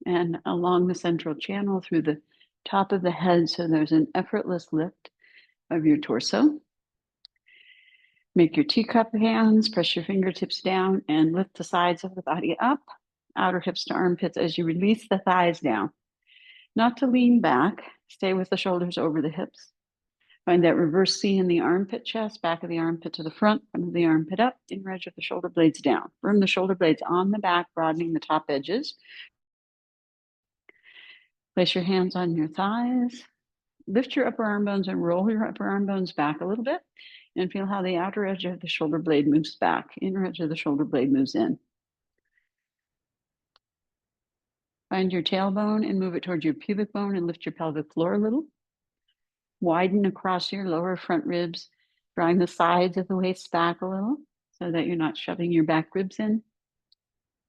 and along the central channel through the top of the head, so there's an effortless lift of your torso. Make your teacup hands, press your fingertips down and lift the sides of the body up, outer hips to armpits as you release the thighs down. Not to lean back, stay with the shoulders over the hips. Find that reverse C in the armpit chest, back of the armpit to the front of the armpit up, inner edge of the shoulder blades down. Firm the shoulder blades on the back, broadening the top edges. Place your hands on your thighs. Lift your upper arm bones and roll your upper arm bones back a little bit and feel how the outer edge of the shoulder blade moves back. Inner edge of the shoulder blade moves in. Find your tailbone and move it towards your pubic bone and lift your pelvic floor a little. Widen across your lower front ribs, drawing the sides of the waist back a little so that you're not shoving your back ribs in.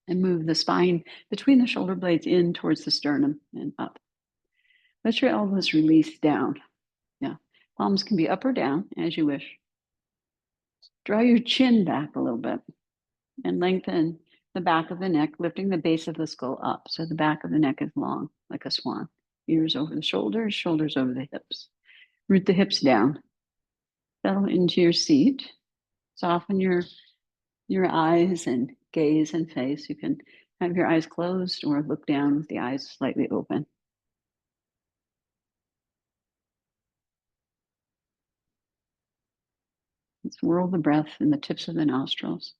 And move the spine between the shoulder blades in towards the sternum and up. Let your elbows release down. Yeah, palms can be up or down as you wish. Draw your chin back a little bit and lengthen the back of the neck, lifting the base of the skull up so the back of the neck is long, like a swan. Ears over the shoulders, shoulders over the hips. Root the hips down. Settle into your seat. Soften your eyes and gaze and face. You can have your eyes closed or look down with the eyes slightly open. Let's whirl the breath in the tips of the nostrils.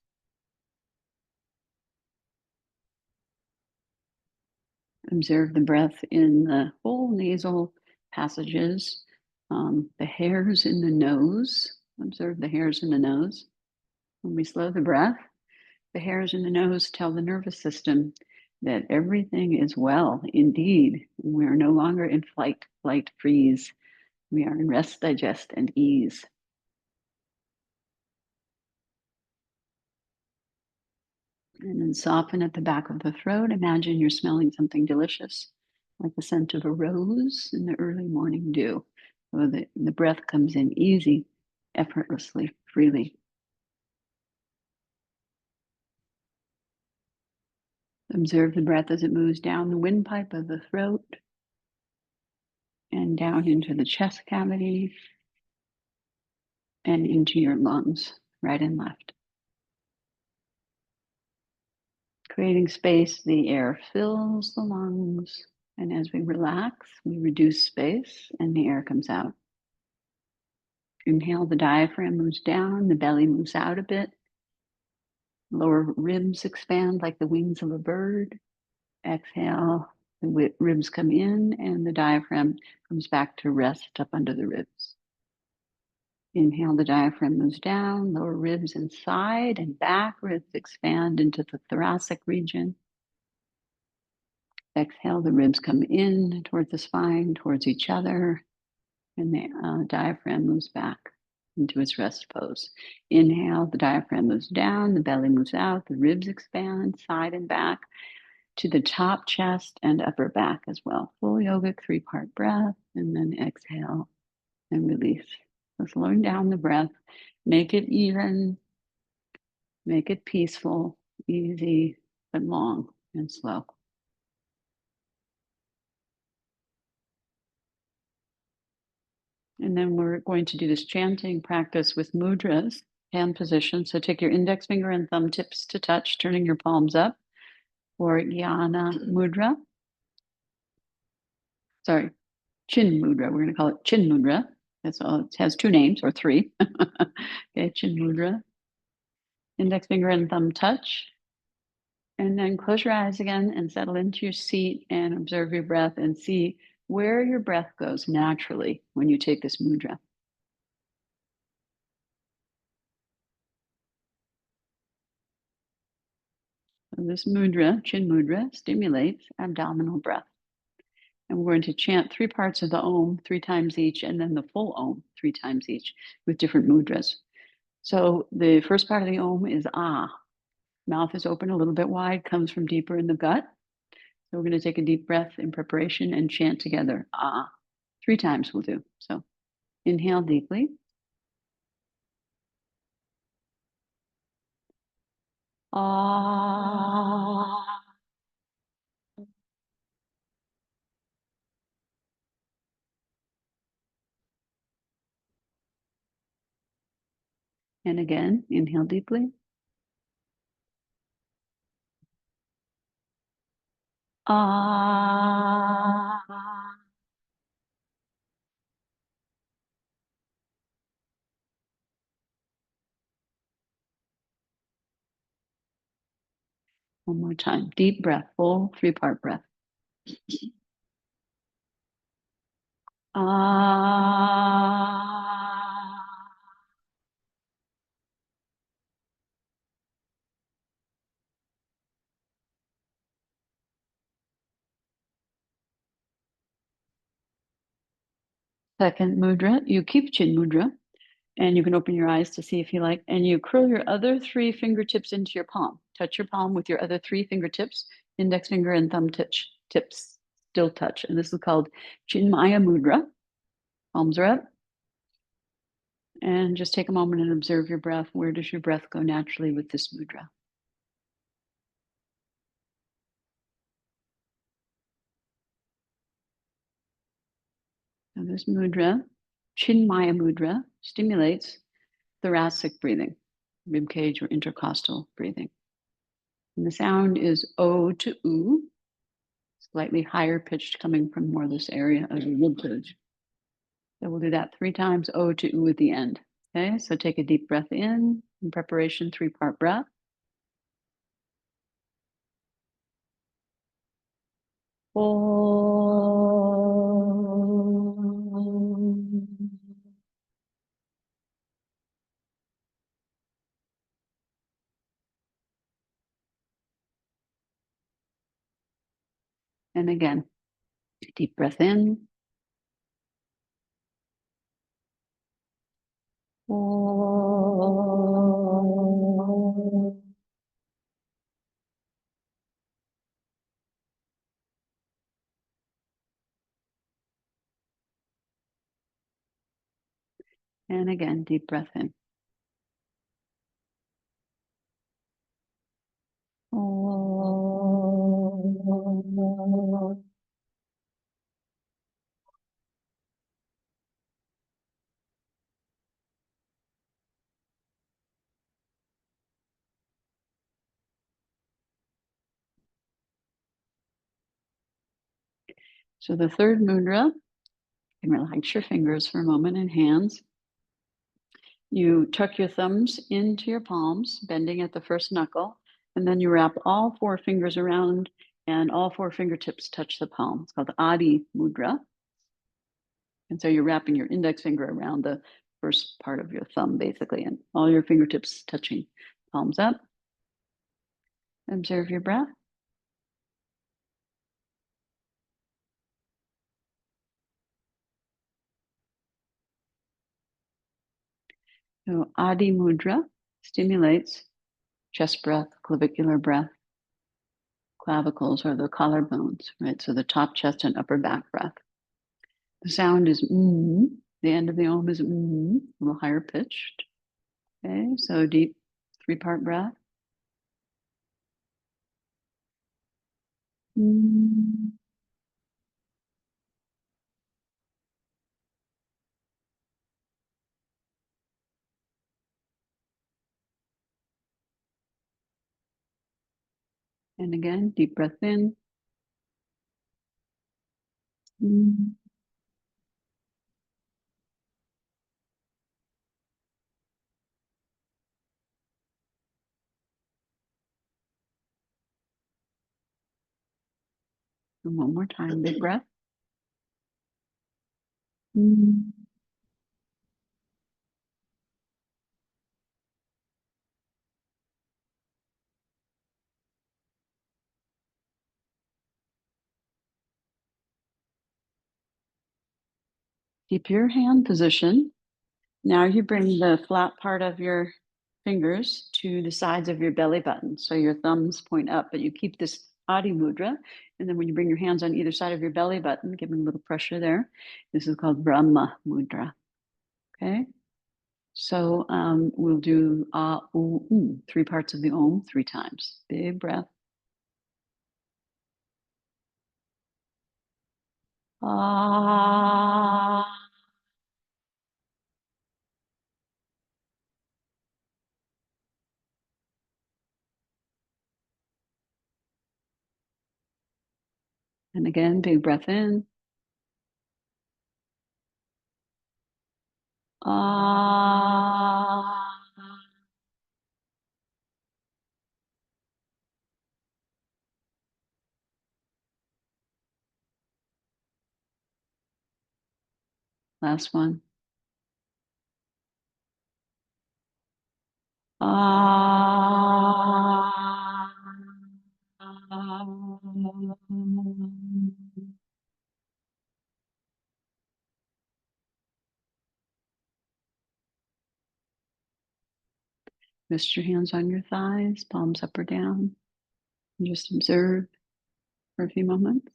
Observe the breath in the whole nasal passages, the hairs in the nose. Observe the hairs in the nose. When we slow the breath, the hairs in the nose tell the nervous system that everything is well. Indeed, we are no longer in flight, freeze. We are in rest, digest, and ease. And then soften at the back of the throat. Imagine you're smelling something delicious, like the scent of a rose in the early morning dew. So the breath comes in easy, effortlessly, freely. Observe the breath as it moves down the windpipe of the throat and down into the chest cavity and into your lungs, right and left. Creating space, the air fills the lungs, and as we relax, we reduce space and the air comes out. Inhale, the diaphragm moves down, the belly moves out a bit. Lower ribs expand like the wings of a bird. Exhale, the ribs come in and the diaphragm comes back to rest up under the ribs. Inhale, the diaphragm moves down, lower ribs inside and back, ribs expand into the thoracic region. Exhale, the ribs come in towards the spine, towards each other, and the diaphragm moves back into its rest pose. Inhale, the diaphragm moves down, the belly moves out, the ribs expand side and back to the top chest and upper back as well. Full yogic 3-part breath, and then exhale and release. So slowing down the breath, make it even, make it peaceful, easy, but long and slow. And then we're going to do this chanting practice with mudras, hand position. So take your index finger and thumb tips to touch, turning your palms up for Jnana mudra. Sorry, chin mudra. We're going to call it chin mudra. That's all. It has 2 names or 3. Okay, chin mudra. Index finger and thumb touch. And then close your eyes again and settle into your seat and observe your breath and see where your breath goes naturally when you take this mudra. So this mudra, chin mudra, stimulates abdominal breath. And we're going to chant 3 parts of the Om 3 times each, and then the full Om 3 times each with different mudras. So the first part of the Om is Ah. Mouth is open a little bit wide, comes from deeper in the gut. So we're going to take a deep breath in preparation and chant together. Ah. 3 times will do. So inhale deeply. Ah. And again, inhale deeply. Ah. One more time. Deep breath, full 3-part breath. Ah. Second mudra, you keep chin mudra, and you can open your eyes to see if you like, and you curl your other 3 fingertips into your palm. Touch your palm with your other 3 fingertips, index finger and thumb tips still touch. And this is called Chinmaya Mudra. Palms are up. And just take a moment and observe your breath. Where does your breath go naturally with this mudra? So this mudra, Chinmaya Mudra, stimulates thoracic breathing, rib cage or intercostal breathing. And the sound is O to U, slightly higher pitched coming from more this area of your rib cage. So we'll do that 3 times, O to U at the end. Okay, so take a deep breath in preparation, 3-part breath. And again, deep breath in. And again, deep breath in. So the third mudra, you can relax your fingers for a moment and hands. You tuck your thumbs into your palms, bending at the first knuckle, and then you wrap all 4 fingers around and all 4 fingertips touch the palm. It's called Adi Mudra. And so you're wrapping your index finger around the first part of your thumb, basically, and all your fingertips touching, palms up. Observe your breath. So Adi Mudra stimulates chest breath, clavicular breath, clavicles or the collarbones, right? So the top chest and upper back breath. The sound is mm. The end of the om is mm, a little higher pitched. Okay, so deep 3-part breath. Mm. And again, deep breath in. Mm. And one more time, big breath. Mm. Keep your hand position. Now you bring the flat part of your fingers to the sides of your belly button. So your thumbs point up, but you keep this Adi Mudra. And then when you bring your hands on either side of your belly button, give them a little pressure there. This is called Brahma Mudra. Okay. So we'll do 3 parts of the Om 3 times. Big breath. Ah. And again, big breath in. Ah. Last one. Ah. Rest your hands on your thighs, palms up or down, and just observe for a few moments.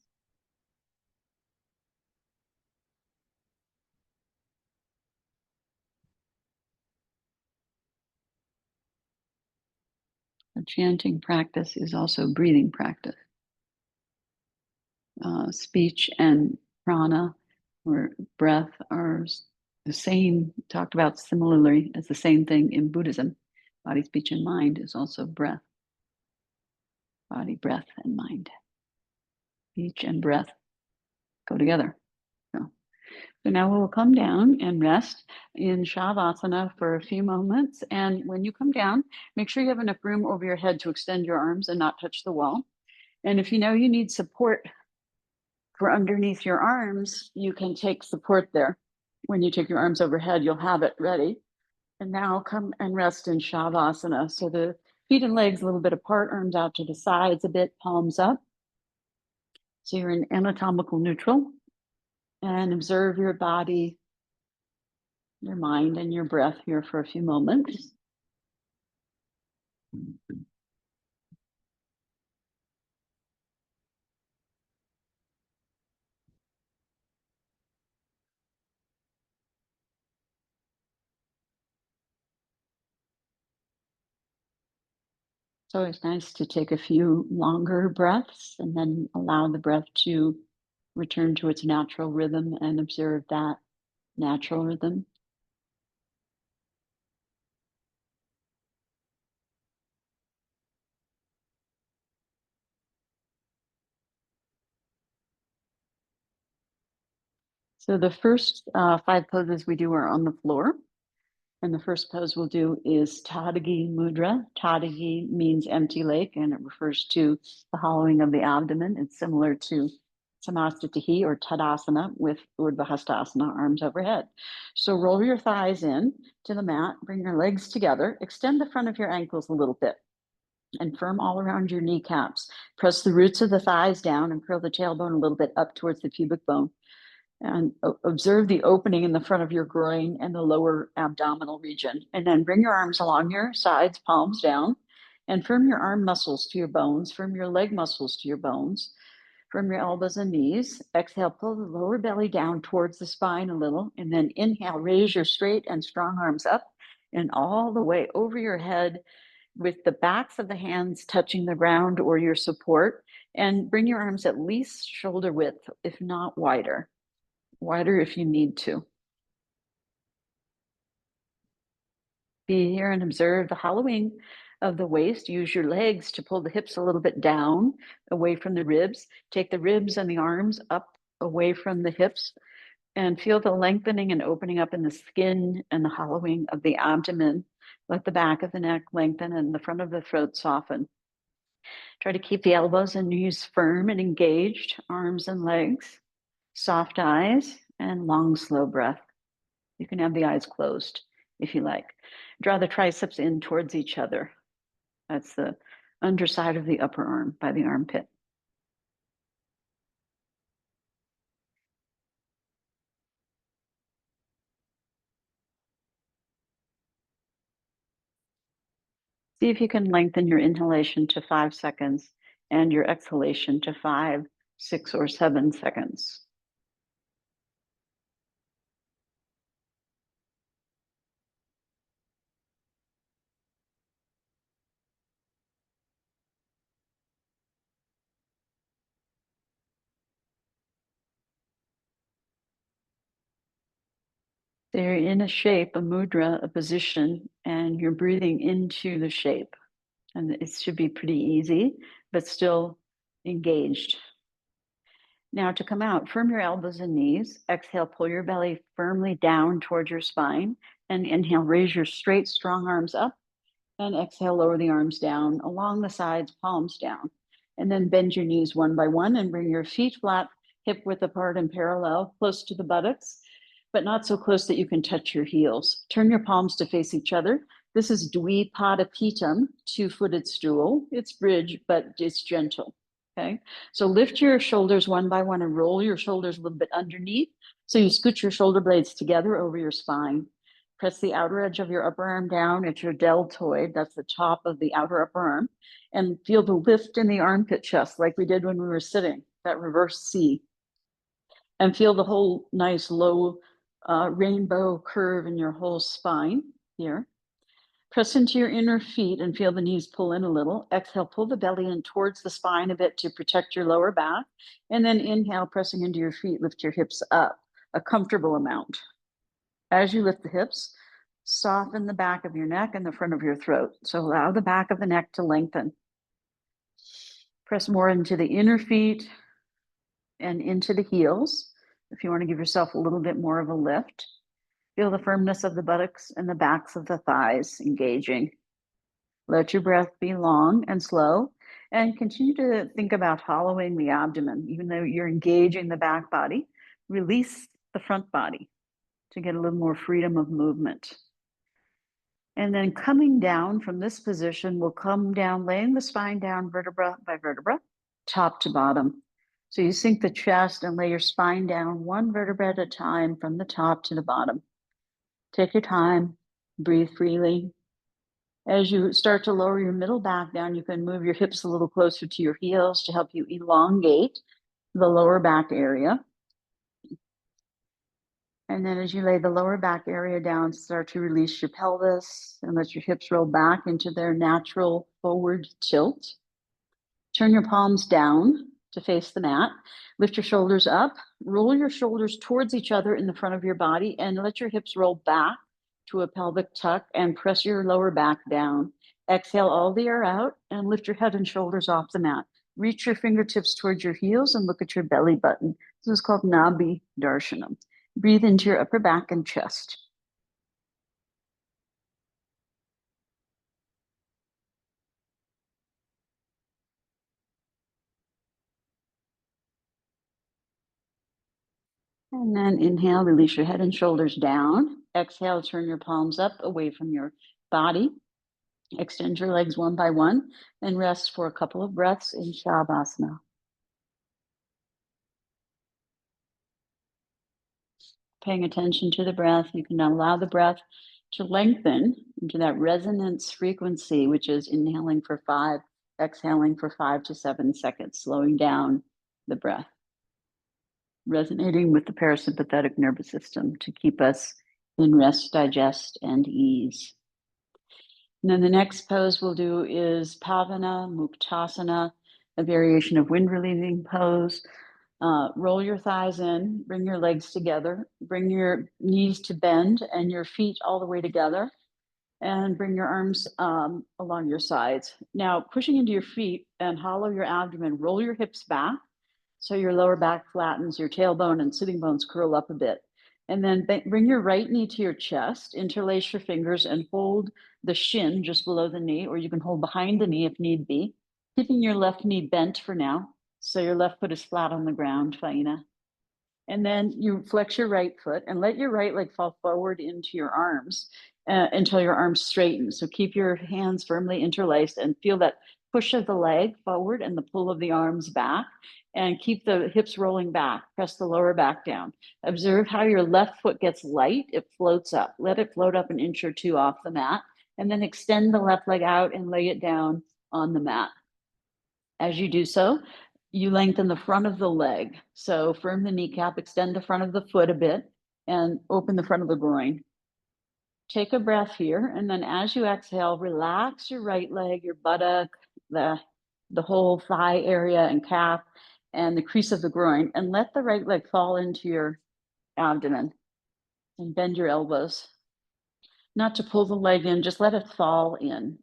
A chanting practice is also breathing practice. Speech and prana or breath are the same, talked about similarly as the same thing in Buddhism. Body, speech, and mind is also breath. Body, breath, and mind. Speech and breath go together. So now we'll come down and rest in Shavasana for a few moments. And when you come down, make sure you have enough room over your head to extend your arms and not touch the wall. And if you know you need support for underneath your arms, you can take support there. When you take your arms overhead, you'll have it ready. And now come and rest in Shavasana. So the feet and legs a little bit apart, arms out to the sides a bit, palms up. So you're in anatomical neutral. And observe your body, your mind, and your breath here for a few moments. It's always nice to take a few longer breaths and then allow the breath to return to its natural rhythm and observe that natural rhythm. So the first 5 poses we do are on the floor. And the first pose we'll do is Tadagi Mudra. Tadagi means empty lake, and it refers to the hollowing of the abdomen. It's similar to Samastitihi or Tadasana with Urdhva Hastasana, arms overhead. So roll your thighs in to the mat, bring your legs together, extend the front of your ankles a little bit, and firm all around your kneecaps. Press the roots of the thighs down and curl the tailbone a little bit up towards the pubic bone. And observe the opening in the front of your groin and the lower abdominal region. And then bring your arms along your sides, palms down, and firm your arm muscles to your bones, firm your leg muscles to your bones, firm your elbows and knees. Exhale, pull the lower belly down towards the spine a little, and then inhale, raise your straight and strong arms up and all the way over your head with the backs of the hands touching the ground or your support, and bring your arms at least shoulder width, if not wider if you need to. Be here and observe the hollowing of the waist. Use your legs to pull the hips a little bit down away from the ribs. Take the ribs and the arms up away from the hips and feel the lengthening and opening up in the skin and the hollowing of the abdomen. Let the back of the neck lengthen and the front of the throat soften. Try to keep the elbows and knees firm and engaged, arms and legs, soft eyes, and long, slow breath. You can have the eyes closed if you like. Draw the triceps in towards each other. That's the underside of the upper arm by the armpit. See if you can lengthen your inhalation to 5 seconds and your exhalation to 5, 6, or 7 seconds. They're in a shape, a mudra, a position, and you're breathing into the shape. And it should be pretty easy, but still engaged. Now to come out, firm your elbows and knees. Exhale, pull your belly firmly down towards your spine. And inhale, raise your straight, strong arms up. And exhale, lower the arms down along the sides, palms down. And then bend your knees one by one and bring your feet flat, hip width apart and parallel, close to the buttocks, but not so close that you can touch your heels. Turn your palms to face each other. This is Dvipadapitam, two-footed stool. It's bridge, but it's gentle. Okay, so lift your shoulders one by one and roll your shoulders a little bit underneath. So you scoot your shoulder blades together over your spine. Press the outer edge of your upper arm down at your deltoid. That's the top of the outer upper arm. And feel the lift in the armpit chest like we did when we were sitting, that reverse C. And feel the whole nice low rainbow curve in your whole spine here. Press into your inner feet and feel the knees pull in a little. Exhale, pull the belly in towards the spine a bit to protect your lower back. And then inhale, pressing into your feet, lift your hips up a comfortable amount. As you lift the hips, soften the back of your neck and the front of your throat. So allow the back of the neck to lengthen. Press more into the inner feet and into the heels if you want to give yourself a little bit more of a lift. Feel the firmness of the buttocks and the backs of the thighs engaging. Let your breath be long and slow, and continue to think about hollowing the abdomen. Even though you're engaging the back body, release the front body to get a little more freedom of movement. And then coming down from this position, we'll come down, laying the spine down vertebra by vertebra, top to bottom. So you sink the chest and lay your spine down one vertebra at a time from the top to the bottom. Take your time, breathe freely. As you start to lower your middle back down, you can move your hips a little closer to your heels to help you elongate the lower back area. And then as you lay the lower back area down, start to release your pelvis and let your hips roll back into their natural forward tilt. Turn your palms down to face the mat. Lift your shoulders up. Roll your shoulders towards each other in the front of your body and let your hips roll back to a pelvic tuck and press your lower back down. Exhale all the air out and lift your head and shoulders off the mat. Reach your fingertips towards your heels and look at your belly button. This is called Nabhi Darshanam. Breathe into your upper back and chest. And then inhale, release your head and shoulders down. Exhale, turn your palms up away from your body. Extend your legs one by one and rest for a couple of breaths in Shavasana. Paying attention to the breath, you can allow the breath to lengthen into that resonance frequency, which is inhaling for 5, exhaling for 5 to 7 seconds, slowing down the breath, resonating with the parasympathetic nervous system to keep us in rest, digest, and ease. And then the next pose we'll do is Pavana Muktasana, a variation of wind relieving pose. Roll your thighs in, bring your legs together, bring your knees to bend and your feet all the way together, and bring your arms along your sides. Now, pushing into your feet and hollow your abdomen, roll your hips back so your lower back flattens, your tailbone and sitting bones curl up a bit. And then bring your right knee to your chest, interlace your fingers and hold the shin just below the knee, or you can hold behind the knee if need be, keeping your left knee bent for now. So your left foot is flat on the ground, Faina. And then you flex your right foot and let your right leg fall forward into your arms until your arms straighten. So keep your hands firmly interlaced and feel that push of the leg forward and the pull of the arms back, and keep the hips rolling back. Press the lower back down. Observe how your left foot gets light. It floats up. Let it float up an inch or two off the mat, and then extend the left leg out and lay it down on the mat. As you do so, you lengthen the front of the leg. So firm the kneecap, extend the front of the foot a bit, and open the front of the groin. Take a breath here, and then as you exhale, relax your right leg, your buttock, the whole thigh area and calf, and the crease of the groin, and let the right leg fall into your abdomen. And bend your elbows. Not to pull the leg in, just let it fall in.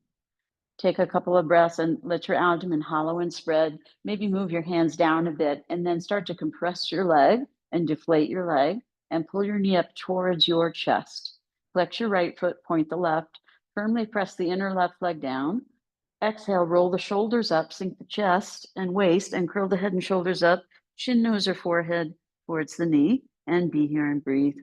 Take a couple of breaths and let your abdomen hollow and spread. Maybe move your hands down a bit and then start to compress your leg and deflate your leg and pull your knee up towards your chest. Flex your right foot, point the left. Firmly press the inner left leg down. Exhale, roll the shoulders up, sink the chest and waist and curl the head and shoulders up, chin, nose, or forehead towards the knee, and be here and breathe.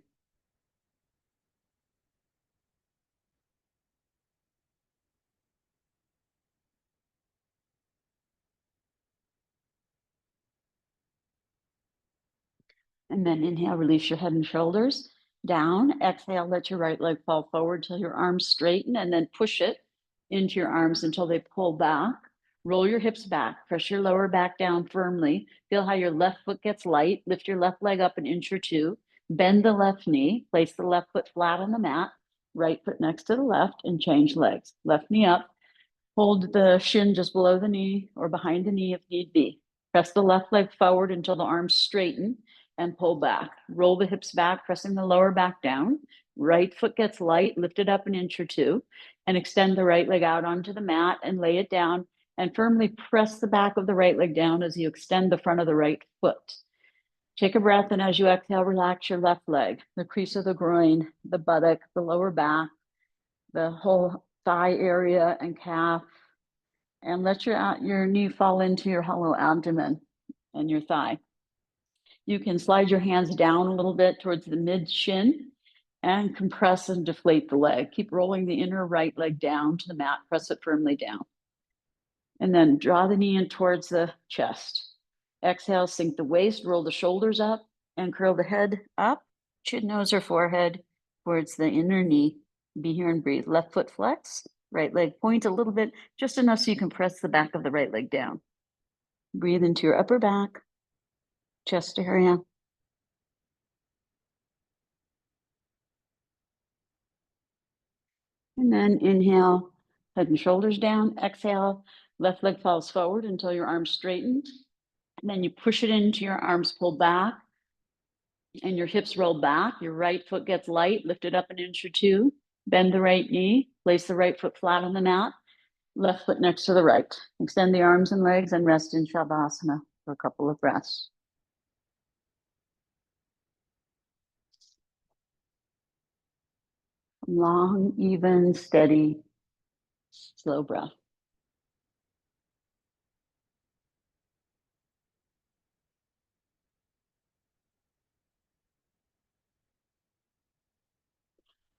And then inhale, release your head and shoulders down. Exhale, let your right leg fall forward till your arms straighten and then push it into your arms until they pull back. Roll your hips back, press your lower back down firmly. Feel how your left foot gets light. Lift your left leg up an inch or two. Bend the left knee, place the left foot flat on the mat, right foot next to the left, and change legs. Left knee up, hold the shin just below the knee or behind the knee if need be. Press the left leg forward until the arms straighten and pull back. Roll the hips back, pressing the lower back down. Right foot gets light, lift it up an inch or two, and extend the right leg out onto the mat and lay it down and firmly press the back of the right leg down as you extend the front of the right foot. Take a breath, and as you exhale, relax your left leg, the crease of the groin, the buttock, the lower back, the whole thigh area and calf, and let your knee fall into your hollow abdomen and your thigh. You can slide your hands down a little bit towards the mid shin and compress and deflate the leg. Keep rolling the inner right leg down to the mat, press it firmly down. And then draw the knee in towards the chest. Exhale, sink the waist, roll the shoulders up and curl the head up, chin, nose, or forehead towards the inner knee. Be here and breathe. Left foot flex, right leg point a little bit, just enough so you can press the back of the right leg down. Breathe into your upper back, chest area. And then inhale, head and shoulders down. Exhale, left leg falls forward until your arms straighten. And then you push it into your arms, pull back, and your hips roll back. Your right foot gets light, lift it up an inch or two. Bend the right knee, place the right foot flat on the mat, left foot next to the right. Extend the arms and legs and rest in Shavasana for a couple of breaths. Long, even, steady, slow breath.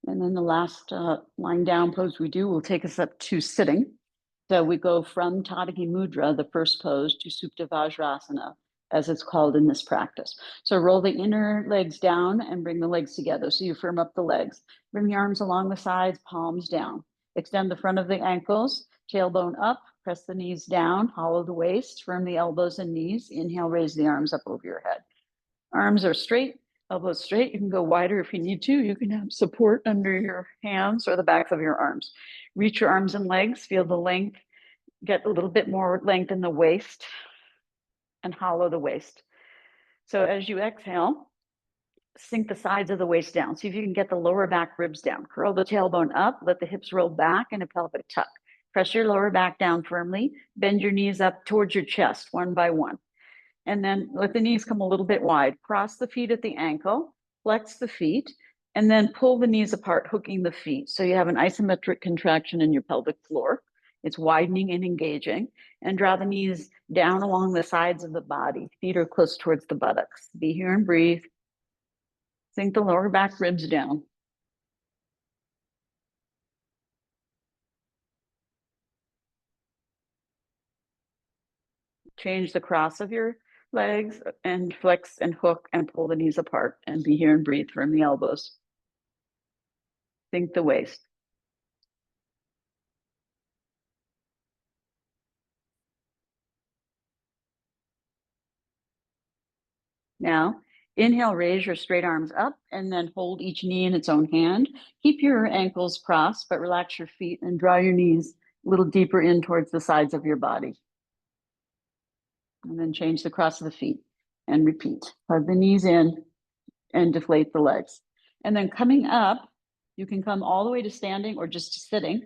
And then the last lying down pose we do will take us up to sitting. So we go from Tadaki Mudra, the first pose, to Supta Vajrasana, as it's called in this practice. So roll the inner legs down and bring the legs together. So you firm up the legs. Bring the arms along the sides, palms down. Extend the front of the ankles, tailbone up, press the knees down, hollow the waist, firm the elbows and knees. Inhale, raise the arms up over your head. Arms are straight, elbows straight. You can go wider if you need to. You can have support under your hands or the backs of your arms. Reach your arms and legs, feel the length, get a little bit more length in the waist and hollow the waist. So as you exhale, sink the sides of the waist down. See if you can get the lower back ribs down. Curl the tailbone up, let the hips roll back and a pelvic tuck. Press your lower back down firmly. Bend your knees up towards your chest one by one. And then let the knees come a little bit wide. Cross the feet at the ankle, flex the feet, and then pull the knees apart, hooking the feet. So you have an isometric contraction in your pelvic floor. It's widening and engaging. And draw the knees down along the sides of the body. Feet are close towards the buttocks. Be here and breathe. Sink the lower back ribs down. Change the cross of your legs and flex and hook and pull the knees apart and be here and breathe from the elbows. Sink the waist. Now, inhale, raise your straight arms up and then hold each knee in its own hand. Keep your ankles crossed, but relax your feet and draw your knees a little deeper in towards the sides of your body. And then change the cross of the feet and repeat. Hug the knees in and deflate the legs. And then coming up, you can come all the way to standing or just to sitting.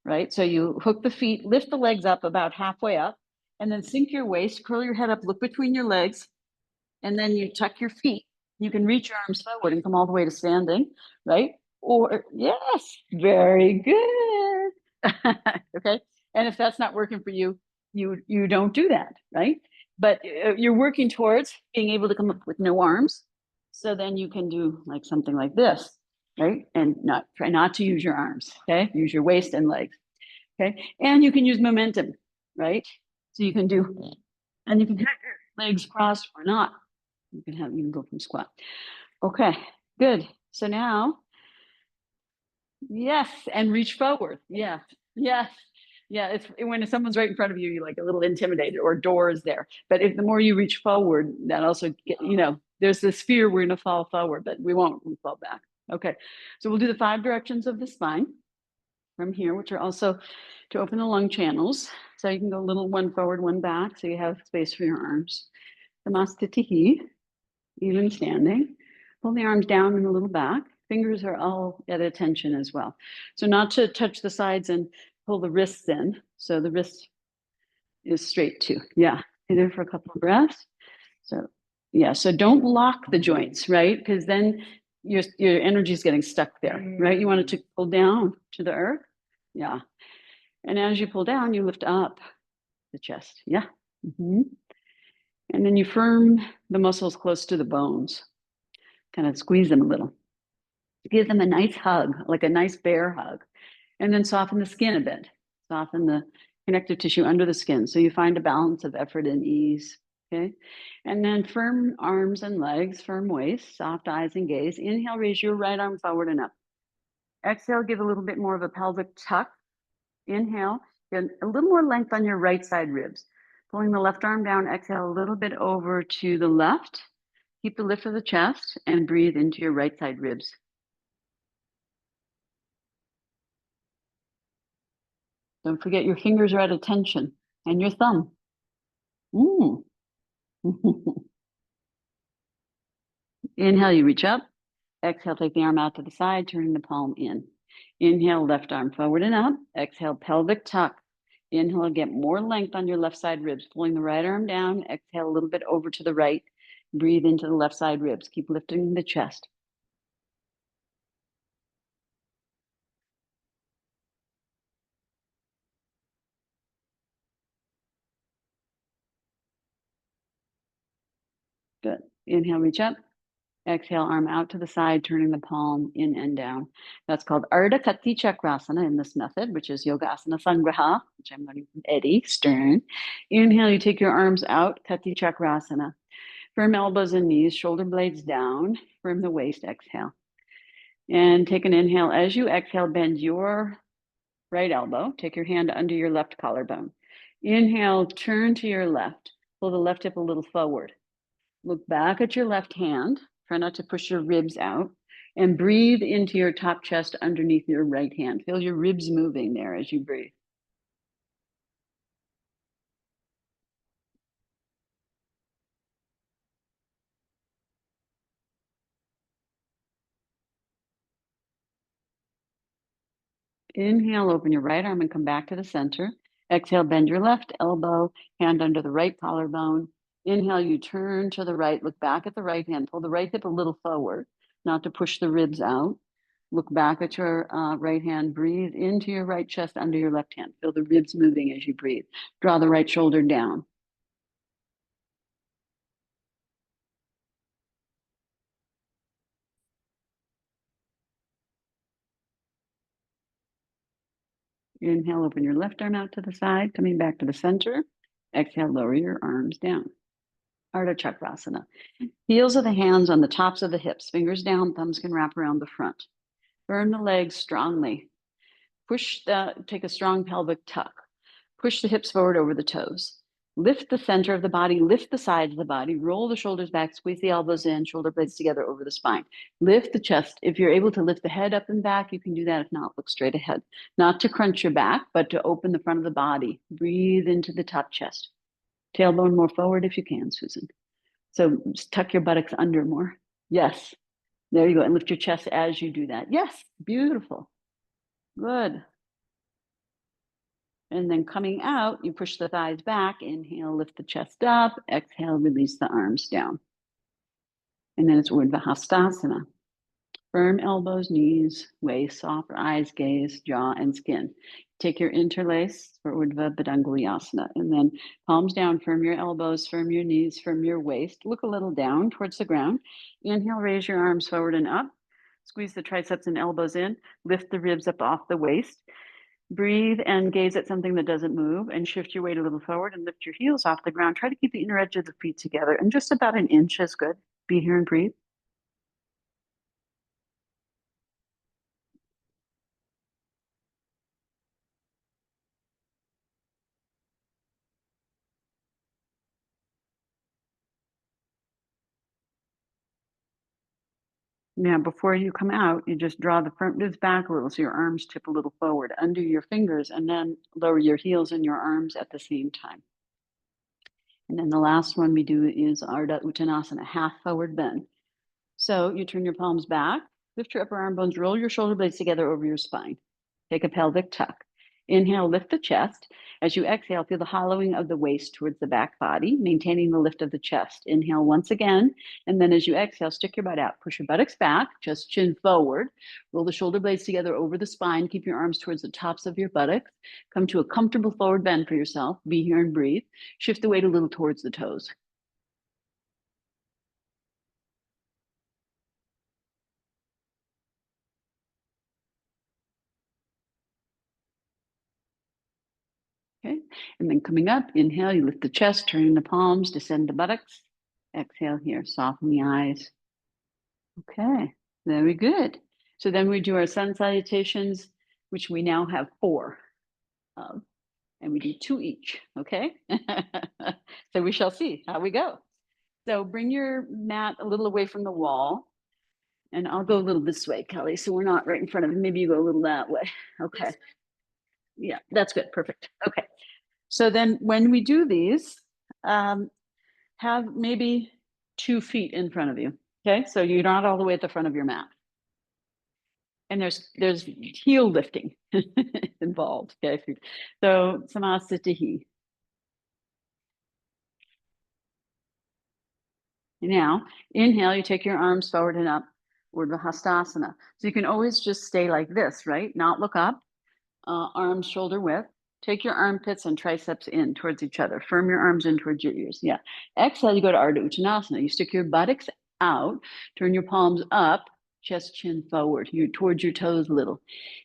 right? So you hook the feet, lift the legs up about halfway up, and then sink your waist, curl your head up, look between your legs, and then you tuck your feet. You can reach your arms forward and come all the way to standing, right? Or, yes, very good. Okay. And if that's not working for you, you don't do that, right? But you're working towards being able to come up with no arms. So then you can do like something like this, right? And not try not to use your arms, okay? Use your waist and legs, okay? And you can use momentum, right? So you can do, and you can have your legs crossed or not. You can go from squat. Okay, good. So now, yes, and reach forward. Yes, yes. Yeah, it's when someone's right in front of you, you're like a little intimidated, or doors there. But if the more you reach forward, that also get, there's this fear we're gonna fall forward, but we won't, we fall back. Okay, so we'll do the 5 directions of the spine from here, which are also to open the lung channels. So you can go a little one forward, one back, so you have space for your arms. Namaste, even standing. Pull the arms down and a little back. Fingers are all at attention as well. So not to touch the sides and pull the wrists in. So the wrist is straight too. Yeah. Stay there for a couple of breaths. So yeah, so don't lock the joints, right? Because then your energy is getting stuck there, right? You want it to pull down to the earth. Yeah. And as you pull down, you lift up the chest. Yeah. Mm-hmm. And then you firm the muscles close to the bones. Kind of squeeze them a little. Give them a nice hug, like a nice bear hug, and then soften the skin a bit. Soften the connective tissue under the skin so you find a balance of effort and ease. Okay. And then firm arms and legs, firm waist, soft eyes and gaze. Inhale, raise your right arm forward and up. Exhale, give a little bit more of a pelvic tuck. Inhale, get a little more length on your right side ribs. Pulling the left arm down, exhale a little bit over to the left. Keep the lift of the chest and breathe into your right side ribs. Don't forget your fingers are at attention and your thumb. Mm. Inhale, you reach up. Exhale, take the arm out to the side, turning the palm in. Inhale, left arm forward and up. Exhale, pelvic tuck. Inhale, get more length on your left side ribs, pulling the right arm down. Exhale a little bit over to the right. Breathe into the left side ribs. Keep lifting the chest. Good. Inhale, reach up. Exhale, arm out to the side, turning the palm in and down. That's called Ardha Kati Chakrasana in this method, which is Yoga Asana Sangraha, which I'm learning from Eddie Stern. Inhale, you take your arms out, Kati Chakrasana. Firm elbows and knees, shoulder blades down, firm the waist, exhale. And take an inhale. As you exhale, bend your right elbow. Take your hand under your left collarbone. Inhale, turn to your left. Pull the left hip a little forward. Look back at your left hand. Try not to push your ribs out. And breathe into your top chest underneath your right hand. Feel your ribs moving there as you breathe. Inhale, open your right arm and come back to the center. Exhale, bend your left elbow, hand under the right collarbone. Inhale, you turn to the right, look back at the right hand, pull the right hip a little forward, not to push the ribs out. Look back at your right hand, breathe into your right chest under your left hand. Feel the ribs moving as you breathe. Draw the right shoulder down. Inhale, open your left arm out to the side, coming back to the center. Exhale, lower your arms down. Ardha Chakrasana. Heels of the hands on the tops of the hips, fingers down, thumbs can wrap around the front. Firm the legs strongly. Take a strong pelvic tuck. Push the hips forward over the toes. Lift the center of the body, lift the sides of the body, roll the shoulders back, squeeze the elbows in, shoulder blades together over the spine. Lift the chest. If you're able to lift the head up and back, you can do that. If not, look straight ahead. Not to crunch your back, but to open the front of the body. Breathe into the top chest. Tailbone more forward if you can, Susan. So tuck your buttocks under more. Yes. There you go. And lift your chest as you do that. Yes. Beautiful. Good. And then coming out, you push the thighs back. Inhale, lift the chest up. Exhale, release the arms down. And then it's Urdhva Hastasana. Firm elbows, knees, waist, soft eyes, gaze, jaw, and skin. Take your interlace for Urdhva Badangalyasana. And then palms down, firm your elbows, firm your knees, firm your waist. Look a little down towards the ground. Inhale, raise your arms forward and up. Squeeze the triceps and elbows in. Lift the ribs up off the waist. Breathe and gaze at something that doesn't move and shift your weight a little forward and lift your heels off the ground. Try to keep the inner edge of the feet together, and just about an inch is good. Be here and breathe. Now, before you come out, you just draw the front ribs back a little so your arms tip a little forward. Undo your fingers and then lower your heels and your arms at the same time. And then the last one we do is Ardha Uttanasana, half forward bend. So you turn your palms back, lift your upper arm bones, roll your shoulder blades together over your spine. Take a pelvic tuck. Inhale, lift the chest. As you exhale, feel the hollowing of the waist towards the back body, maintaining the lift of the chest. Inhale once again, and then as you exhale, stick your butt out. Push your buttocks back, just chin forward. Roll the shoulder blades together over the spine. Keep your arms towards the tops of your buttocks. Come to a comfortable forward bend for yourself. Be here and breathe. Shift the weight a little towards the toes. Okay, and then coming up, inhale, you lift the chest, turn the palms, descend the buttocks. Exhale here, soften the eyes. Okay, very good. So then we do our sun salutations, which we now have 4 of, and we do 2 each, okay? So we shall see how we go. So bring your mat a little away from the wall, and I'll go a little this way, Kelly, so we're not right in front of it. Maybe you go a little that way. Okay. Yeah, that's good, perfect. Okay. So then when we do these, have maybe 2 feet in front of you. Okay, so you're not all the way at the front of your mat. And there's heel lifting involved. Okay, so Samasthiti. Now, inhale, you take your arms forward and up, Urdhva Hastasana. So you can always just stay like this, right? Not look up, arms shoulder width. Take your armpits and triceps in towards each other. Firm your arms in towards your ears. Yeah. Exhale, you go to Ardha Uttanasana. You stick your buttocks out, turn your palms up, chest chin forward, you towards your toes a little.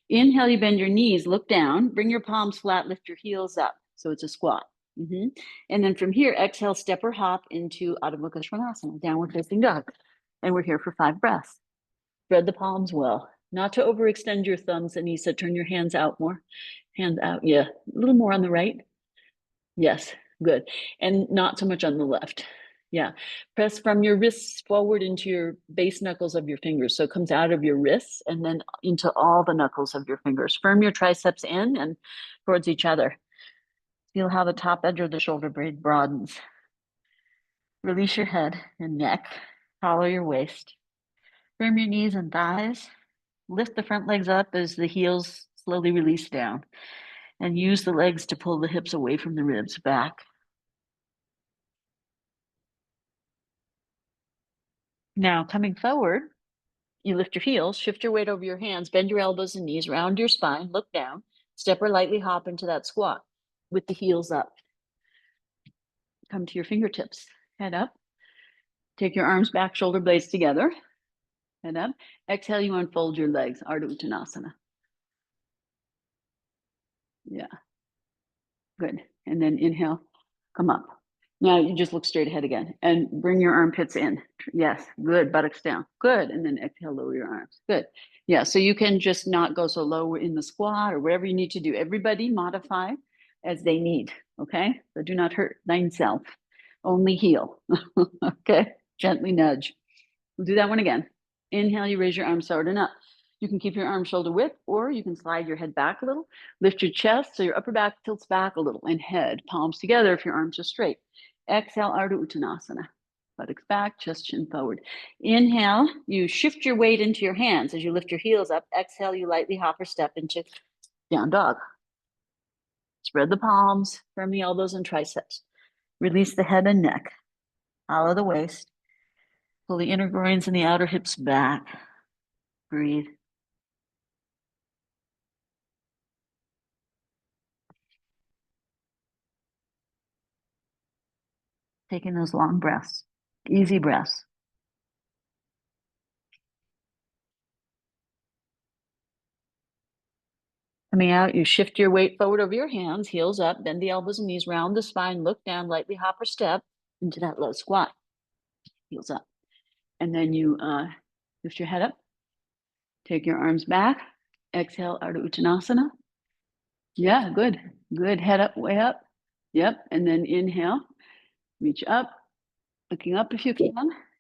Inhale, you bend your knees, look down, bring your palms flat, lift your heels up. So it's a squat. And then from here, exhale, step or hop into Adho Mukha Svanasana, downward facing dog. And we're here for 5 breaths. Spread the palms well, not to overextend your thumbs. Anissa, turn your hands out more. Hands out, yeah, a little more on the right. Yes, good. And not so much on the left. Yeah, press from your wrists forward into your base knuckles of your fingers. So it comes out of your wrists and then into all the knuckles of your fingers. Firm your triceps in and towards each other. Feel how the top edge of the shoulder blade broadens. Release your head and neck. Follow your waist. Firm your knees and thighs. Lift the front legs up as the heels slowly release down. And use the legs to pull the hips away from the ribs back. Now, coming forward, you lift your heels, shift your weight over your hands, bend your elbows and knees, round your spine, look down, step or lightly hop into that squat with the heels up. Come to your fingertips, head up. Take your arms back, shoulder blades together, head up. Exhale, you unfold your legs, Ardha Uttanasana. Yeah, good. And then inhale, come up. Now you just look straight ahead again and bring your armpits in. Yes, good. Buttocks down. Good. And then exhale, lower your arms. Good. Yeah, so you can just not go so low in the squat or whatever you need to do. Everybody modify as they need. Okay. So do not hurt thyself. Only heal. Okay. Gently nudge. We'll do that one again. Inhale, you raise your arms forward and up. You can keep your arms shoulder width, or you can slide your head back a little. Lift your chest so your upper back tilts back a little, and head, palms together if your arms are straight. Exhale, Ardha Uttanasana. Buttocks back, chest chin forward. Inhale, you shift your weight into your hands as you lift your heels up. Exhale, you lightly hop or step into down dog. Spread the palms, firm the elbows and triceps. Release the head and neck. Hollow the waist. Pull the inner groins and the outer hips back. Breathe. Taking those long breaths, easy breaths. Coming out, you shift your weight forward over your hands, heels up, bend the elbows and knees, round the spine, look down, lightly hop or step into that low squat. Heels up. And then you lift your head up, take your arms back, exhale, Ardha Uttanasana. Yeah, good. Good. Head up, way up. Yep. And then inhale, reach up, looking up if you can.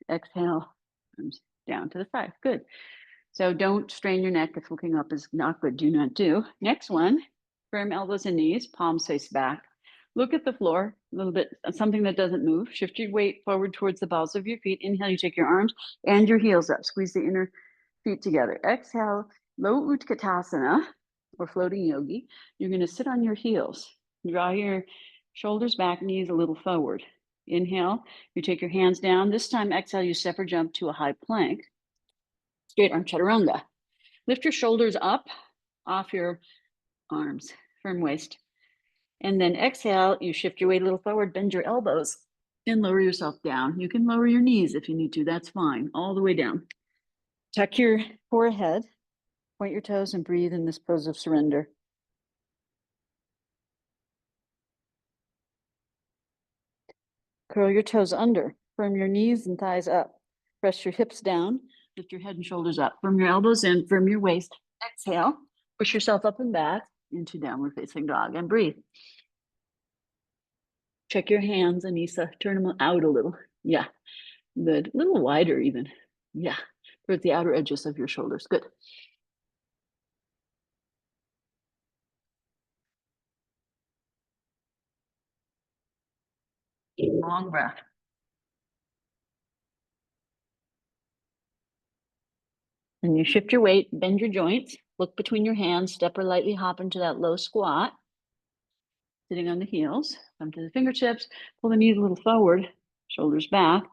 Exhale, arms down to the side. Good. So don't strain your neck if looking up is not good. Do not do. Next one, firm elbows and knees, palms face back. Look at the floor, a little bit, something that doesn't move. Shift your weight forward towards the balls of your feet. Inhale, you take your arms and your heels up. Squeeze the inner feet together. Exhale, low Utkatasana or floating yogi. You're going to sit on your heels. Draw your shoulders back, knees a little forward. Inhale, you take your hands down. This time, exhale, you step or jump to a high plank. Straight arm chaturanga. Lift your shoulders up off your arms, firm waist. And then exhale, you shift your weight a little forward, bend your elbows, and lower yourself down. You can lower your knees if you need to, that's fine, all the way down. Tuck your forehead, point your toes, and breathe in this pose of surrender. Curl your toes under, firm your knees and thighs up. Press your hips down, lift your head and shoulders up. Firm your elbows in, firm your waist. Exhale, push yourself up and back into downward facing dog and breathe. Check your hands, Anissa. Turn them out a little. Yeah, good. A little wider even. Yeah, towards the outer edges of your shoulders. Good. Long breath. And you shift your weight, bend your joints, look between your hands, step or lightly hop into that low squat. Sitting on the heels, come to the fingertips, pull the knees a little forward, shoulders back,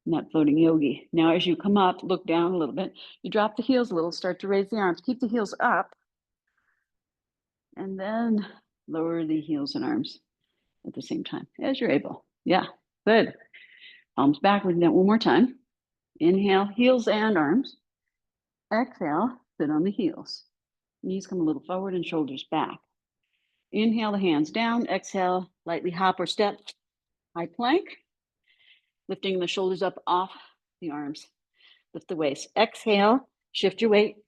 and that floating yogi. Now, as you come up, look down a little bit. You drop the heels a little, start to raise the arms. Keep the heels up, and then lower the heels and arms at the same time as you're able. Yeah, good. Palms back. We do that one more time. Inhale, heels and arms. Exhale, sit on the heels. Knees come a little forward and shoulders back. Inhale, the hands down. Exhale, lightly hop or step. High plank. Lifting the shoulders up off the arms. Lift the waist. Exhale, shift your weight.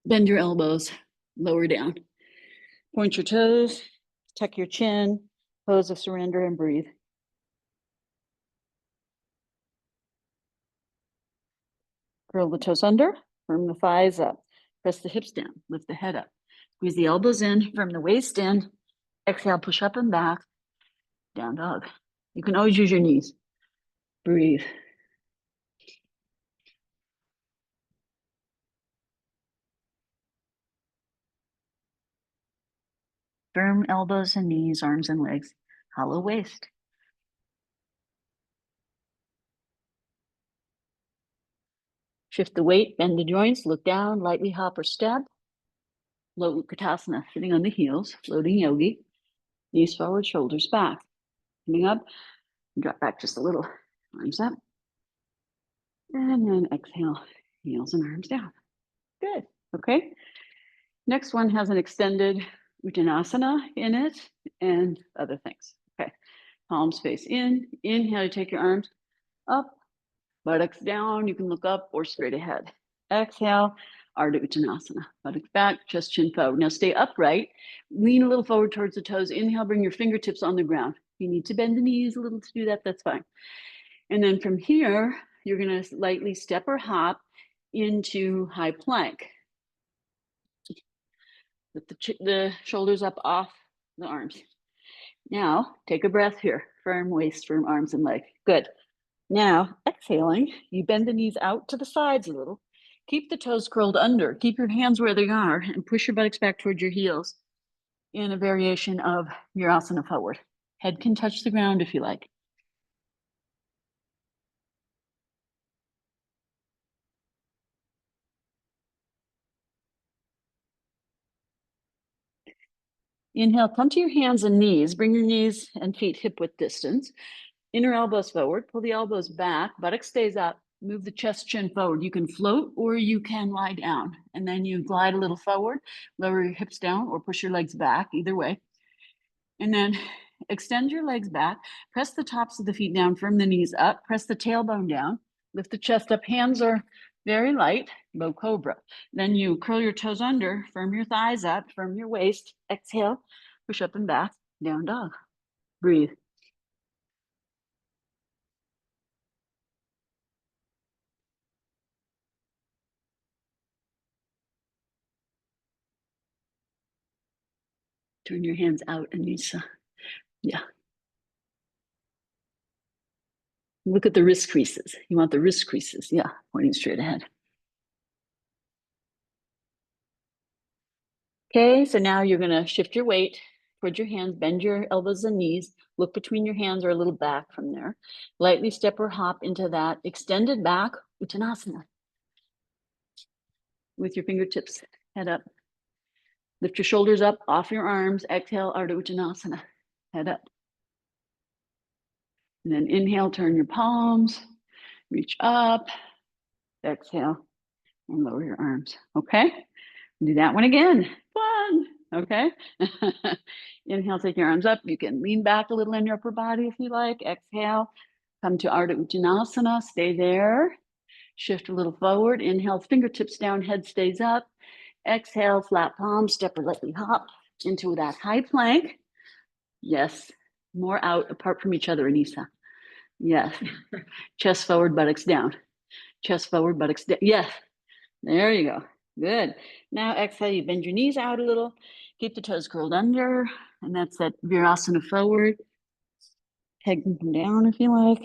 Bend your elbows, lower down. Point your toes, tuck your chin, pose of surrender and breathe. Curl the toes under, firm the thighs up. Press the hips down, lift the head up. Squeeze the elbows in, firm the waist in. Exhale, push up and back, down dog. You can always use your knees. Breathe. Firm elbows and knees, arms and legs, hollow waist. Shift the weight, bend the joints, look down, lightly hop or step. Low Utkatasana, sitting on the heels, floating yogi. Knees forward, shoulders back. Coming up, drop back just a little, arms up. And then exhale, heels and arms down. Good, okay. Next one has an extended Uttanasana in it and other things. Okay, palms face in. Inhale, you take your arms up, buttocks down. You can look up or straight ahead. Exhale, Ardha Uttanasana. Buttocks back, chest, chin forward. Now stay upright. Lean a little forward towards the toes. Inhale, bring your fingertips on the ground. If you need to bend the knees a little to do that, that's fine. And then from here, you're going to lightly step or hop into high plank. Lift the shoulders up off the arms. Now, take a breath here. Firm waist, firm arms and legs. Good. Now, exhaling, you bend the knees out to the sides a little. Keep the toes curled under. Keep your hands where they are and push your buttocks back towards your heels. in a variation of Virasana forward. Head can touch the ground if you like. Inhale, come to your hands and knees. Bring your knees and feet hip width distance. Inner elbows forward, pull the elbows back, buttock stays up, move the chest chin forward. You can float or you can lie down. And then you glide a little forward, lower your hips down or push your legs back, either way. And then extend your legs back, press the tops of the feet down, firm the knees up, press the tailbone down, lift the chest up, hands are very light, low cobra. Then you curl your toes under, firm your thighs up, firm your waist, exhale, push up and back, down dog. Breathe. Turn your hands out, Anissa. Yeah. Look at the wrist creases. You want the wrist creases. Yeah, pointing straight ahead. Okay, so now you're gonna shift your weight towards your hands, bend your elbows and knees, look between your hands or a little back from there. Lightly step or hop into that extended back Uttanasana with your fingertips head up. Lift your shoulders up off your arms. Exhale, Ardha Uttanasana, head up. And then inhale, turn your palms, reach up, exhale, and lower your arms, okay? Do that one again, fun, okay? Inhale, take your arms up. You can lean back a little in your upper body if you like. Exhale, come to Ardha Uttanasana, stay there. Shift a little forward, inhale, fingertips down, head stays up. Exhale, flat palms, step or lightly hop into that high plank. Yes, more out apart from each other, Anissa. Yes, chest forward, buttocks down. Chest forward, buttocks down. Yes, there you go. Good. Now exhale, you bend your knees out a little, keep the toes curled under, and that's that Virasana forward. Head can come down if you like.